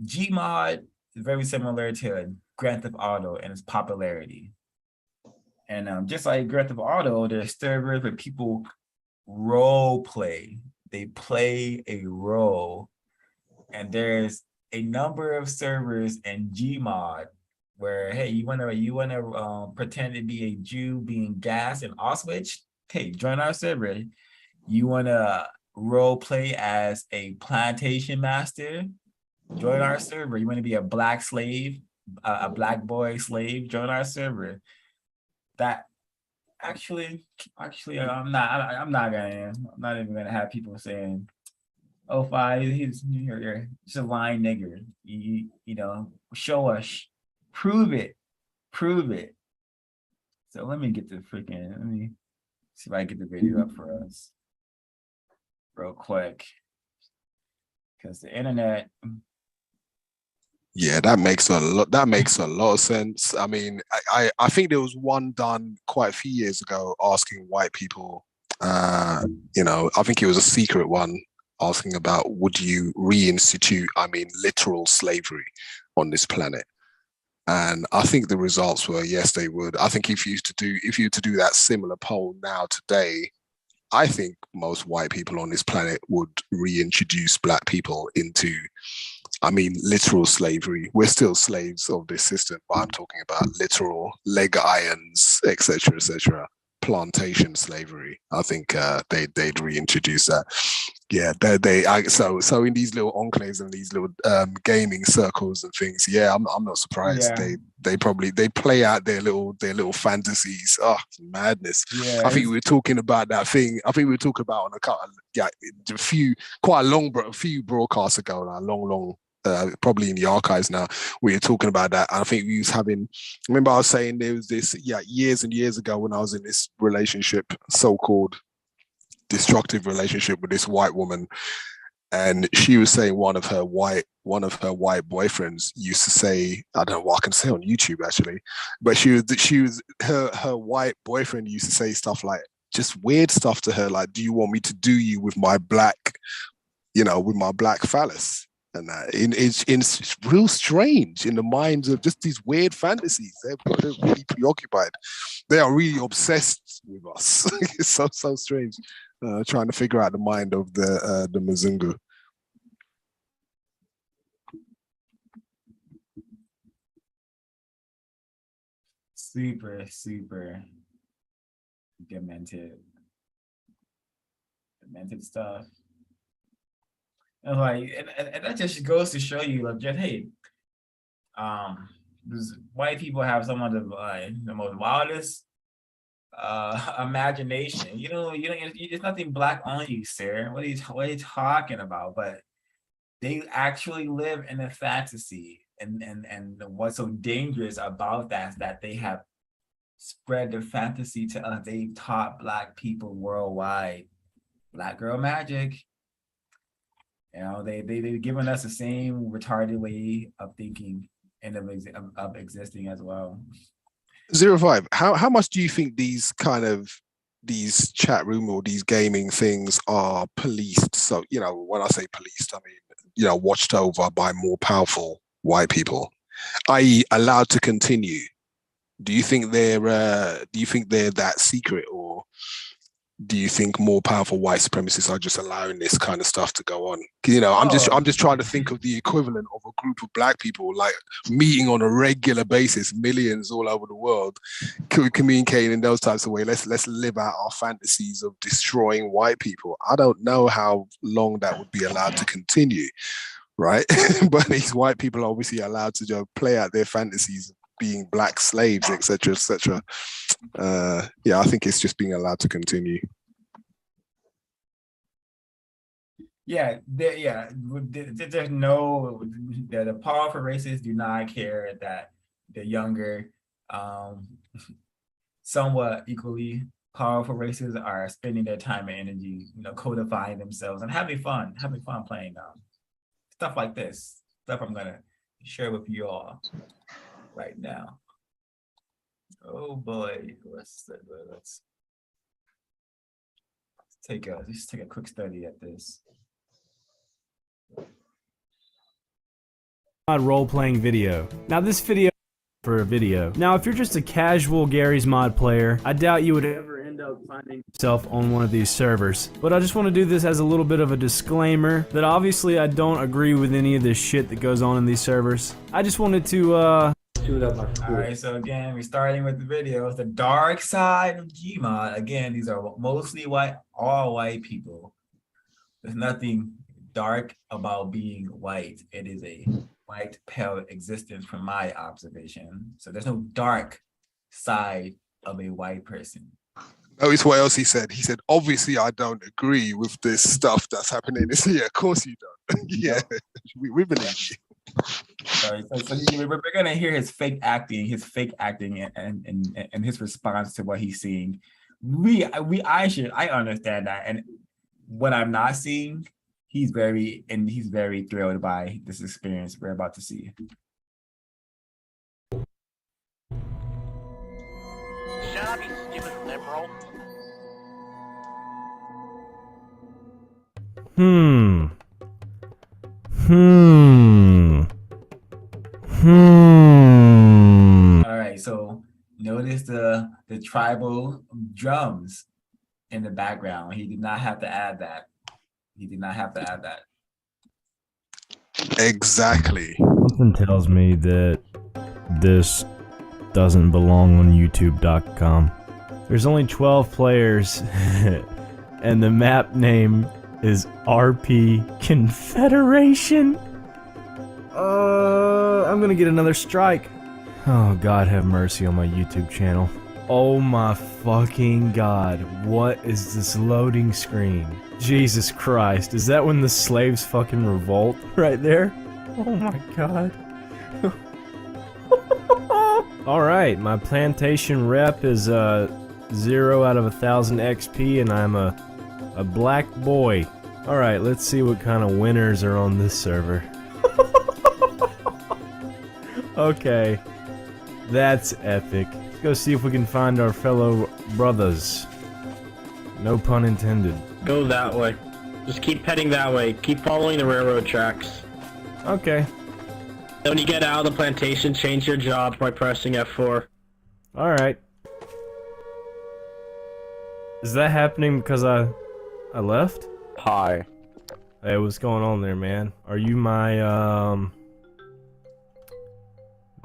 Speaker 1: Gmod. It's very similar to Grand Theft Auto in its popularity. And just like Grand Theft Auto, there's servers where people role play. They play a role. And there's a number of servers in Gmod where, hey, you wanna pretend to be a Jew being gassed in Auschwitz? Hey, join our server. You want to role play as a plantation master? Join our server. You want to be a black slave, a black boy slave? Join our server. That Actually, I'm not even gonna have people saying, "Oh, five, you're just a lying nigger." You know, show us, prove it, prove it. So let me get the freaking. Let me see if I can get the video up for us, real quick, because the internet.
Speaker 4: Yeah, that makes a lot. That makes a lot of sense. I mean, I think there was one done quite a few years ago asking white people. You know, I think it was a secret one asking about would you reinstitute, I mean, literal slavery on this planet. And I think the results were yes, they would. I think if you were to do that similar poll now today, I think most white people on this planet would reintroduce black people into, I mean, literal slavery. We're still slaves of this system, but I'm talking about literal leg irons, etc., plantation slavery. I think they'd reintroduce that. Yeah, so in these little enclaves and these little gaming circles and things. Yeah, I'm not surprised.
Speaker 1: Yeah.
Speaker 4: They play out their little fantasies. Oh, madness.
Speaker 1: Yeah,
Speaker 4: I think we were talking about that thing. I think we were talking about on a few broadcasts ago, long probably in the archives now. We were talking about that. And I think we was having. Remember, I was saying there was this years and years ago when I was in this relationship, so-called destructive relationship with this white woman, and she was saying one of her white boyfriends used to say, I don't know what I can say on YouTube actually, but her white boyfriend used to say stuff like just weird stuff to her, like, do you want me to do you with my black phallus? And it's real strange in the minds of just these weird fantasies. They're really preoccupied. They are really obsessed with us. It's so strange. Trying to figure out the mind of the Mzungu.
Speaker 1: super demented stuff. And like, and that just goes to show you, like, just hey, white people have some of the most wildest imagination. There's nothing black on you, sir. What are you talking about? But they actually live in a fantasy, and what's so dangerous about that is that they have spread their fantasy to us. They've taught black people worldwide black girl magic. They've given us the same retarded way of thinking and of existing as well.
Speaker 4: 05, how much do you think these chat room or these gaming things are policed? So, when I say policed, I mean, watched over by more powerful white people, i.e. allowed to continue. Do you think they're that secret, or do you think more powerful white supremacists are just allowing this kind of stuff to go on? I'm just trying to think of the equivalent of a group of black people like meeting on a regular basis, millions all over the world, communicating in those types of ways. Let's live out our fantasies of destroying white people. I don't know how long that would be allowed to continue, right? But these white people are obviously allowed to just play out their fantasies of being black slaves, etc. I think it's just being allowed to continue.
Speaker 1: There's no, the powerful racists do not care that the younger, somewhat equally powerful races are spending their time and energy, codifying themselves and having fun playing stuff like this. Stuff I'm gonna share with you all right now. Oh boy, let's take a quick study at this.
Speaker 5: Role-playing video. Now this video for a video. Now if you're just a casual Gary's Mod player, I doubt you would ever end up finding yourself on one of these servers. But I just want to do this as a little bit of a disclaimer that obviously I don't agree with any of this shit that goes on in these servers. I just wanted to All
Speaker 1: right, so again, we're starting with the videos. The dark side of Gmod. Again, these are mostly all white people. There's nothing dark about being white. It is a white, pale existence from my observation. So there's no dark side of a white person.
Speaker 4: Notice what else he said. He said, obviously, I don't agree with this stuff that's happening. Yeah, of course you don't. Yeah, we believe you.
Speaker 1: We're gonna hear his fake acting, and his response to what he's seeing. I understand that, and what I'm not seeing, he's very thrilled by this experience we're about to see.
Speaker 6: Shut up, you stupid liberal.
Speaker 1: All right, so notice the tribal drums in the background. He did not have to add that.
Speaker 4: Exactly.
Speaker 5: Something tells me that this doesn't belong on YouTube.com. There's only 12 players, and the map name is RP Confederation. I'm gonna get another strike. Oh, God have mercy on my YouTube channel. Oh my fucking God, what is this loading screen? Jesus Christ, is that when the slaves fucking revolt right there? Oh my God. Alright, my plantation rep is 0 out of 1,000 XP and I'm a black boy. Alright, let's see what kind of winners are on this server. Okay, that's epic. Let's go see if we can find our fellow brothers. No pun intended.
Speaker 7: Go that way. Just keep heading that way. Keep following the railroad tracks.
Speaker 5: Okay.
Speaker 7: When you get out of the plantation, change your job by pressing F4.
Speaker 5: Alright. Is that happening because I left?
Speaker 6: Hi.
Speaker 5: Hey, what's going on there, man? Are you my,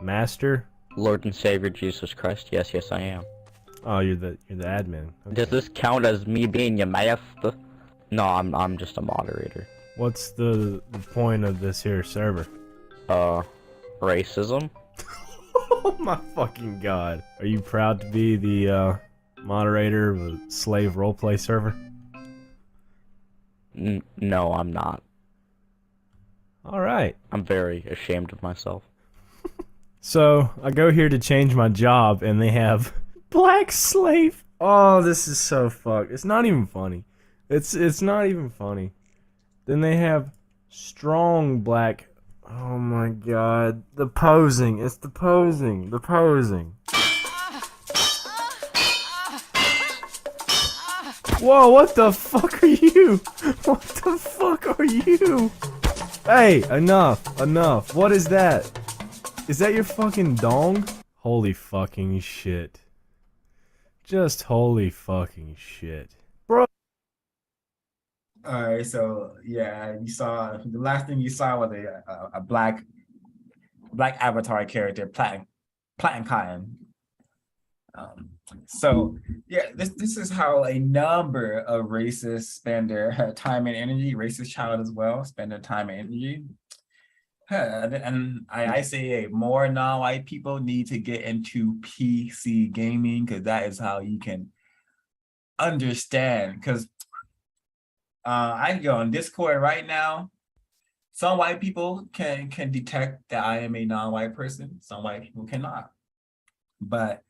Speaker 5: master?
Speaker 6: Lord and Savior Jesus Christ. Yes, I am.
Speaker 5: Oh, you're the admin. Okay.
Speaker 6: Does this count as me being your master? No, I'm just a moderator.
Speaker 5: What's the point of this here server?
Speaker 6: Racism?
Speaker 5: Oh my fucking God. Are you proud to be the, moderator of a slave roleplay server?
Speaker 6: No, I'm not.
Speaker 5: Alright.
Speaker 6: I'm very ashamed of myself.
Speaker 5: So, I go here to change my job, and they have black slave. Oh, this is so fucked. It's not even funny. It's not even funny. Then they have strong black. Oh my God. The posing. It's the posing. The posing. Whoa, what the fuck are you? What the fuck are you? Hey, enough. What is that? Is that your fucking dong? Holy fucking shit. Just holy fucking shit. Bro.
Speaker 1: All right, so yeah, you saw the last thing you saw was a black avatar character, Platin Cotton. So yeah, this is how a number of racists spend their time and energy. Racist child as well spend their time and energy. And I say more non-white people need to get into PC gaming because that is how you can understand. Because I can go on Discord right now. Some white people can detect that I am a non-white person. Some white people cannot. But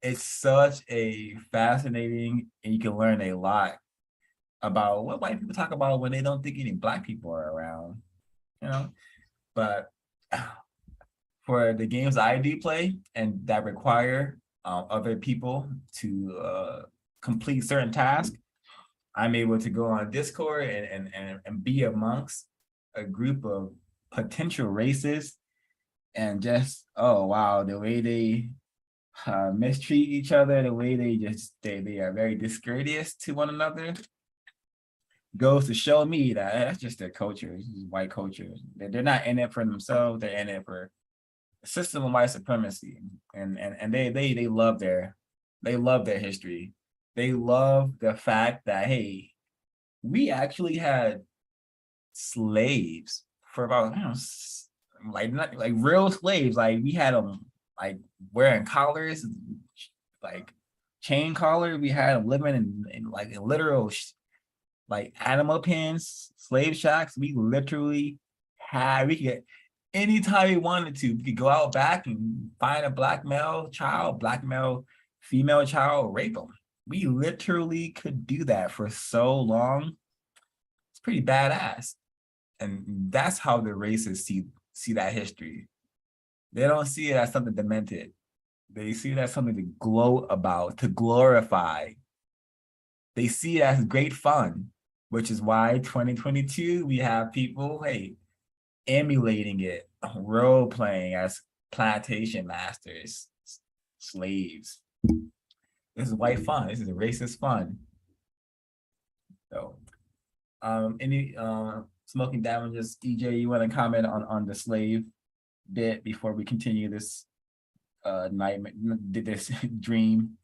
Speaker 1: it's such a fascinating, and you can learn a lot about what white people talk about when they don't think any black people are around, you know? But for the games I do play and that require other people to complete certain tasks, I'm able to go on Discord and be amongst a group of potential racists and just, oh wow, the way they mistreat each other, the way they are very discourteous to one another, goes to show me that that's just their culture. It's just white culture. They're not in it for themselves. They're in it for a system of white supremacy, and they love their history. They love the fact that, hey, we actually had slaves for about, I don't know, like not like real slaves. Like we had them like wearing collars, like chain collar. We had them living in like in literal like animal pens, slave shacks. We literally we could get anytime we wanted to. We could go out back and find a black male child, black male female child, rape them. We literally could do that for so long. It's pretty badass. And that's how the racists see that history. They don't see it as something demented. They see it as something to gloat about, to glorify. They see it as great fun, which is why 2022, we have people, hey, emulating it, role playing as plantation masters, slaves. This is white fun. This is a racist fun. So, any smoking damages, EJ, you want to comment on the slave bit before we continue this nightmare, this dream?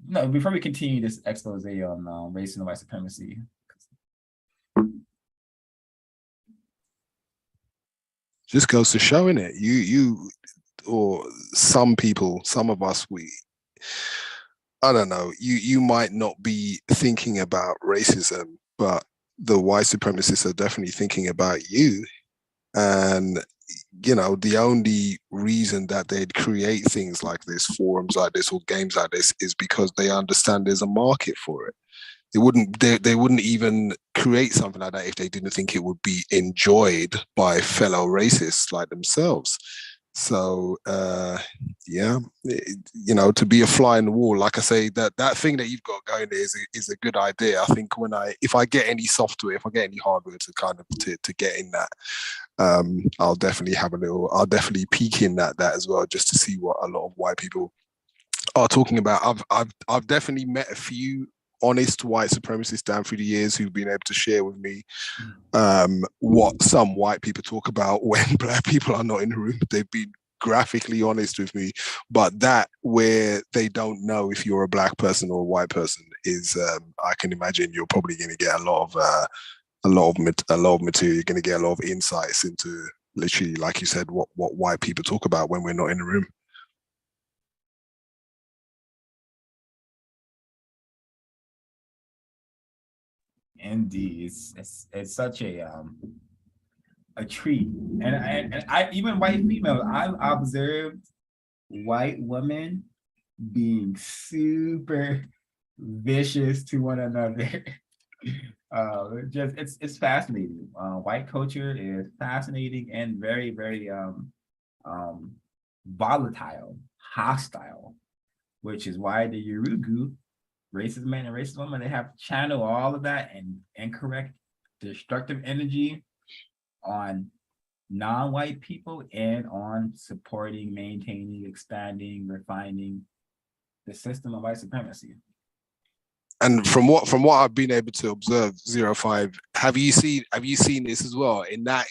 Speaker 1: No, before we continue this expose on race and white supremacy.
Speaker 4: Just goes to show, innit? You or some people, some of us, I don't know, you might not be thinking about racism, but the white supremacists are definitely thinking about you. And you know, the only reason that they'd create things like this, forums like this or games like this, is because they understand there's a market for it. They wouldn't even create something like that if they didn't think it would be enjoyed by fellow racists like themselves. So yeah, you know, to be a fly in the wall, like I say, that thing that you've got going there is a good idea. I think if I get any software, if I get any hardware to kind of to get in that, I'll definitely peek in that as well, just to see what a lot of white people are talking about. I've definitely met a few honest white supremacists down through the years who've been able to share with me what some white people talk about when black people are not in the room. They've been graphically honest with me, but that where they don't know if you're a black person or a white person is, I can imagine you're probably going to get a lot of material. You're going to get a lot of insights into, literally, like you said, what white people talk about when we're not in the room.
Speaker 1: Indeed, it's such a treat, and I even white females. I've observed white women being super vicious to one another. It's fascinating. White culture is fascinating and very, very volatile, hostile, which is why the Yurugu, racist men and racist women, they have to channel all of that and incorrect destructive energy on non-white people and on supporting, maintaining, expanding, refining the system of white supremacy.
Speaker 4: And from what I've been able to observe, 05, have you seen this as well in that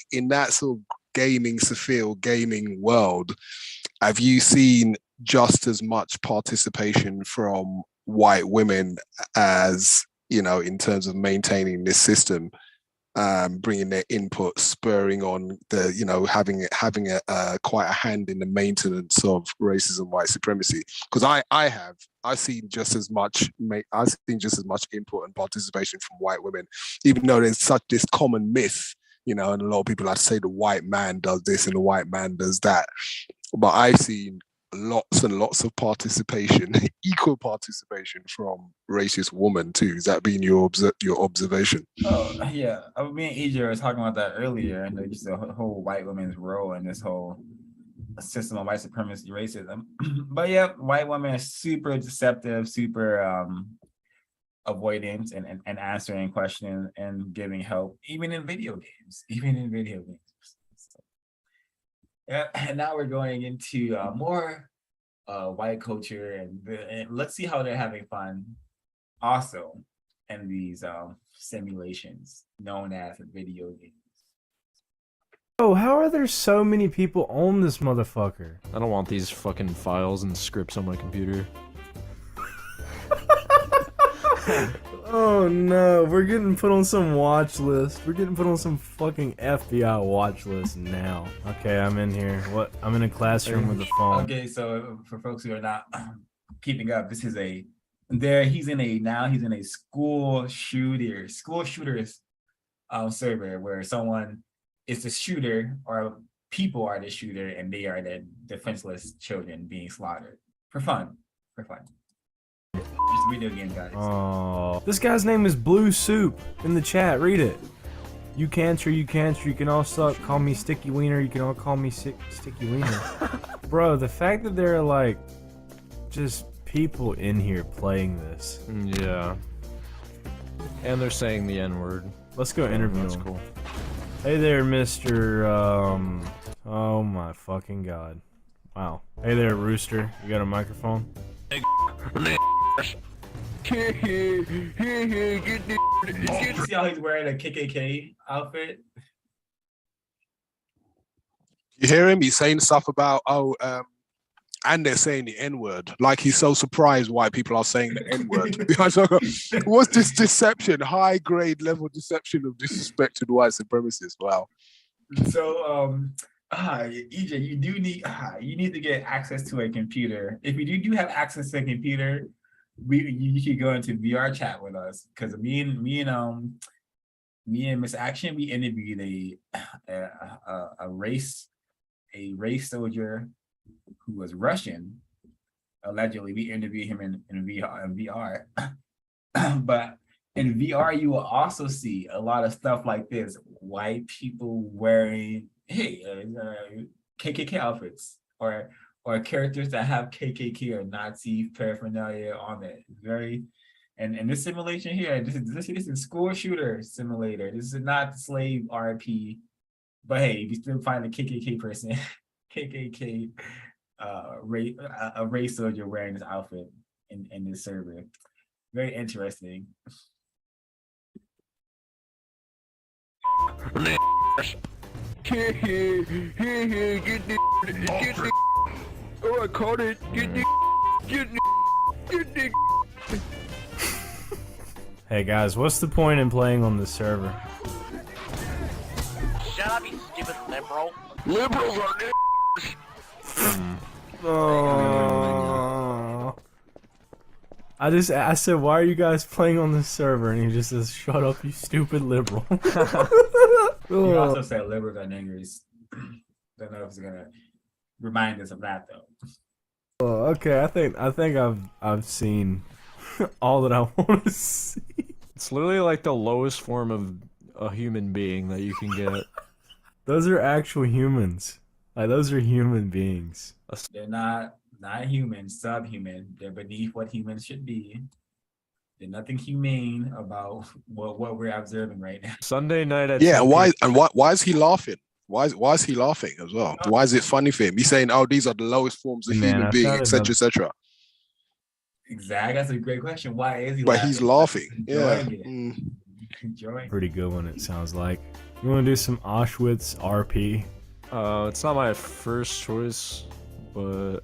Speaker 4: sort of gaming sphere, gaming world? Have you seen just as much participation from white women as, you know, in terms of maintaining this system, bringing their input, spurring on the, you know, having quite a hand in the maintenance of racism, white supremacy? Because I've seen just as much input and participation from white women, even though there's such this common myth, you know, and a lot of people like to say the white man does this and the white man does that. But I've seen lots and lots of participation, equal participation from racist women too. Has that been your observation?
Speaker 1: Oh yeah, me and EJ were talking about that earlier, and just the whole white women's role in this whole system of white supremacy, racism. But yeah, white women are super deceptive, super avoidant, and answering questions and giving help, even in video games. So, yeah, and now we're going into more white culture, and let's see how they're having fun also in these simulations known as video games.
Speaker 5: Oh, how are there so many people on this motherfucker?
Speaker 8: I don't want these fucking files and scripts on my computer.
Speaker 5: Oh no, we're getting put on some watch list. We're getting put on some fucking FBI watch list now. Okay, I'm in here. I'm in a classroom with a phone.
Speaker 1: Okay, so for folks who are not keeping up, this is a there he's in a school shooters server where someone is the shooter or people are the shooter and they are the defenseless children being slaughtered for fun. Just a video game, guys.
Speaker 5: Oh, this guy's name is Blue Soup in the chat. Read it. You cancer, you can all suck. Call me Sticky Wiener. You can all call me Sticky Wiener. Bro, the fact that there are like just people in here playing this.
Speaker 8: Yeah. And they're saying the N-word.
Speaker 5: Let's go interview
Speaker 8: That's
Speaker 5: him.
Speaker 8: cool.
Speaker 5: Hey there, Mr. Oh my fucking god. Wow. Hey there, Rooster. You got a microphone?
Speaker 1: See how he's wearing a KKK outfit?
Speaker 4: You hear him? He's saying stuff about and they're saying the N-word. Like he's so surprised why people are saying the N-word. What's this deception? High grade level deception of disrespected white supremacists. Wow.
Speaker 1: So EJ, you need to get access to a computer. If you do have access to a computer, you should go into VR chat with us, because me and Miss Action, we interviewed a race soldier who was Russian. Allegedly, we interviewed him in VR. But in VR, you will also see a lot of stuff like this: white people wearing KKK outfits, or characters that have KKK or Nazi paraphernalia on it. And this simulation here, this is school shooter simulator. This is not slave RP. But hey, if you still find a KKK person, KKK a race soldier wearing this outfit in this server. Very interesting.
Speaker 8: Oh, I caught it.
Speaker 5: Hey guys, what's the point in playing on this server?
Speaker 6: Shut up, you stupid liberal.
Speaker 8: Liberals are
Speaker 5: Oh. I said, why are you guys playing on this server? And he just says, shut up, you stupid liberal.
Speaker 1: You also said liberals are niggers. Don't know if it's gonna remind us of that though.
Speaker 5: Oh, okay, I think I've seen all that I want to see.
Speaker 8: It's literally like the lowest form of a human being that you can get.
Speaker 5: Those are actual humans. Like, those are human beings.
Speaker 1: They're not human, subhuman. They're beneath what humans should be. There's nothing humane about what we're observing right now.
Speaker 8: Sunday night at
Speaker 4: Yeah, why is he laughing? Why is he laughing as well? Why is it funny for him? He's saying, "Oh, these are the lowest forms of human being, etc., etc."
Speaker 1: Exactly, that's a great question. Why is he?
Speaker 4: But
Speaker 1: laughing?
Speaker 4: he's laughing. Yeah.
Speaker 1: Enjoying.
Speaker 5: Pretty good one, it sounds like. You want to do some Auschwitz RP?
Speaker 8: It's not my first choice, but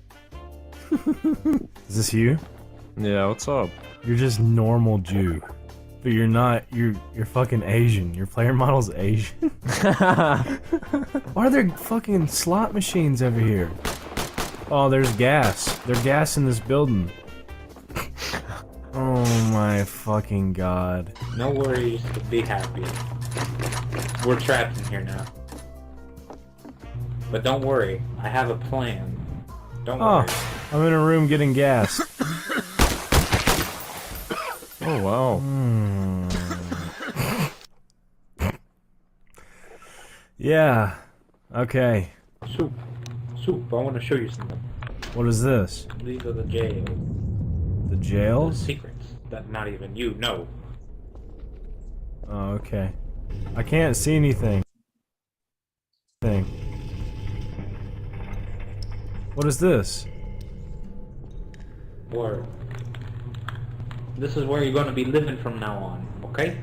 Speaker 5: Is this you?
Speaker 8: yeah, what's up?
Speaker 5: You're just normal Jew. But you're not, you're fucking Asian. Your player model's Asian. Why are there fucking slot machines over here? Oh, there's gas. There's gas in this building. Oh my fucking god.
Speaker 9: No worries, be happy. We're trapped in here now. But don't worry, I have a plan. Don't worry.
Speaker 5: I'm in a room getting gas.
Speaker 8: Oh wow.
Speaker 5: Yeah. Okay.
Speaker 9: Soup, I want to show you something.
Speaker 5: What is this?
Speaker 9: These are the jails.
Speaker 5: The
Speaker 9: The
Speaker 5: jails?
Speaker 9: secrets that not even you know.
Speaker 5: Oh, okay. I can't see anything. What is this?
Speaker 9: Or this is where you're going to be living from now on, okay?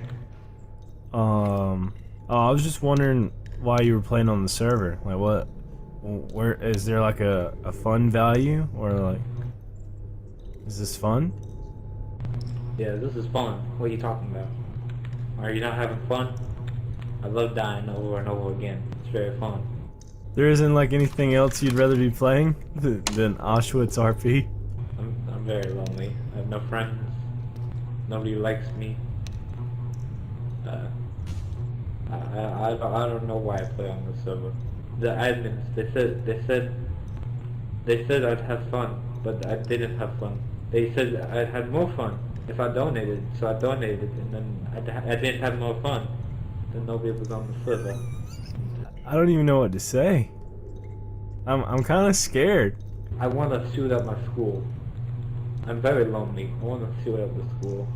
Speaker 5: Oh, I was just wondering why you were playing on the server. Like, what? Where is there like a fun value, or like, is this fun?
Speaker 9: Yeah, this is fun. What are you talking about? Are you not having fun? I love dying over and over again. It's very fun.
Speaker 5: There isn't like anything else you'd rather be playing than Auschwitz RP?
Speaker 9: I'm very lonely. I have no friends. Nobody likes me. I don't know why I play on the server. The admins, they said I'd have fun, but I didn't have fun. They said I'd have more fun if I donated, so I donated, and then I didn't have more fun. Then nobody was on the server.
Speaker 5: I don't even know what to say. I'm kind of scared.
Speaker 9: I want to shoot up my school. I'm very lonely. I want to shoot up the school.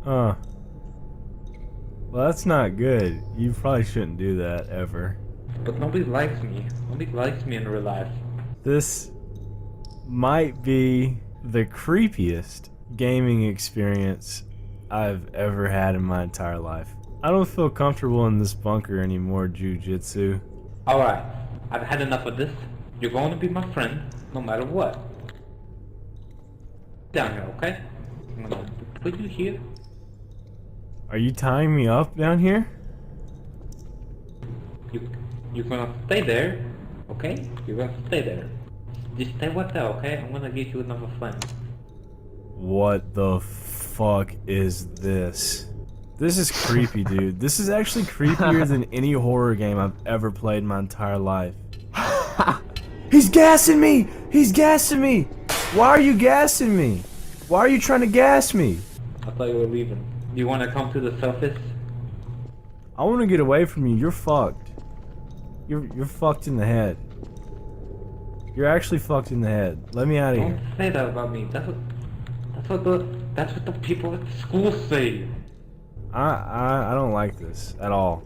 Speaker 5: Well, that's not good. You probably shouldn't do that ever.
Speaker 9: But nobody likes me. Nobody likes me in real life.
Speaker 5: This might be the creepiest gaming experience I've ever had in my entire life. I don't feel comfortable in this bunker anymore, Jujitsu.
Speaker 9: Alright, I've had enough of this. You're going to be my friend, no matter what. Down here, okay? I'm gonna put you here.
Speaker 5: Are you tying me up down here?
Speaker 9: You're gonna stay there, okay? You're gonna stay there. Just stay right there, okay? I'm gonna get you another friend.
Speaker 5: What the fuck is this? This is creepy, dude. This is actually creepier than any horror game I've ever played in my entire life. He's gassing me! He's gassing me! Why are you gassing me? Why are you trying to gas me?
Speaker 9: I thought you were leaving. You wanna come to the surface?
Speaker 5: I want to get away from you. You're fucked. You're fucked in the head. You're actually fucked in the head. Let me out of here.
Speaker 9: Don't say that about me. That's what the people at the school say.
Speaker 5: I don't like this at all.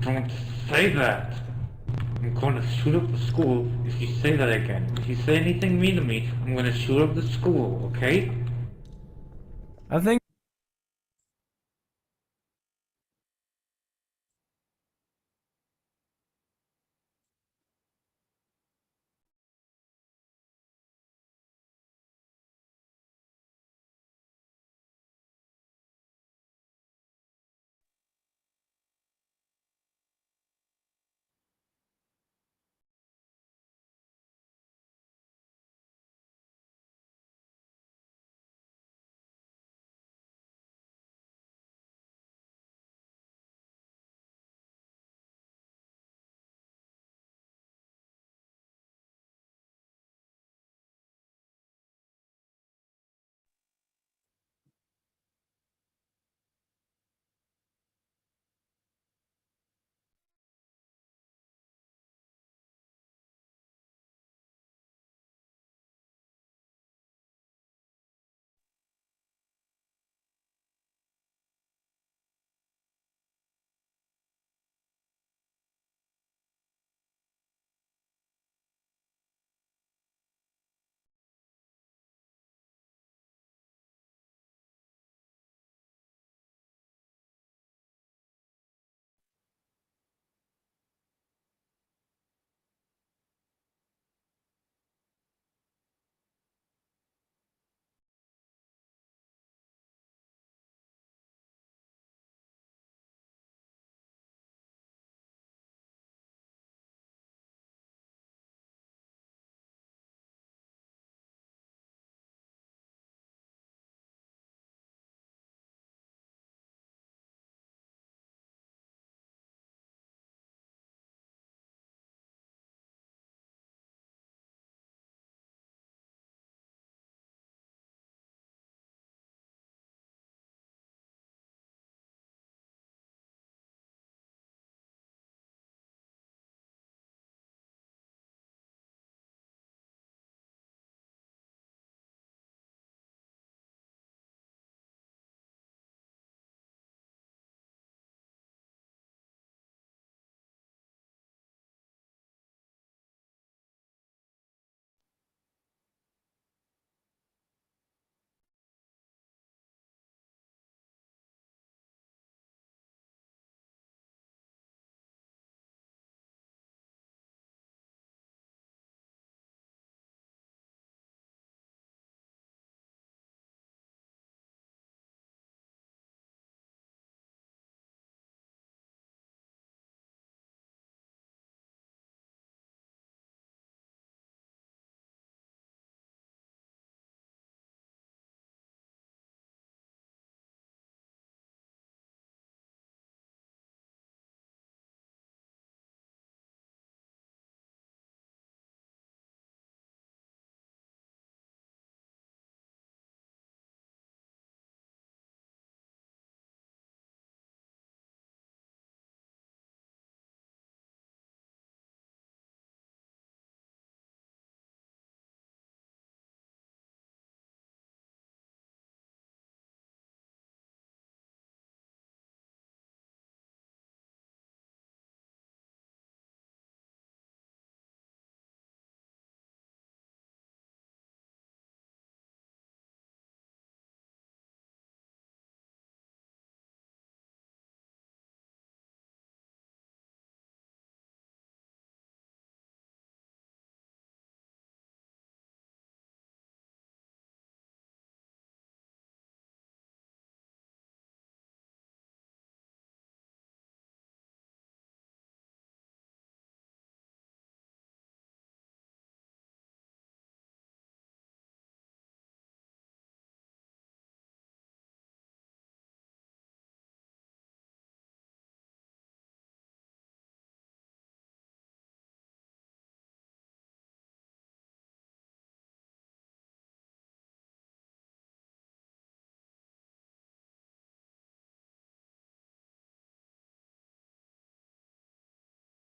Speaker 9: Don't say that. I'm gonna shoot up the school if you say that again. If you say anything mean to me, I'm gonna shoot up the school, okay?
Speaker 5: I think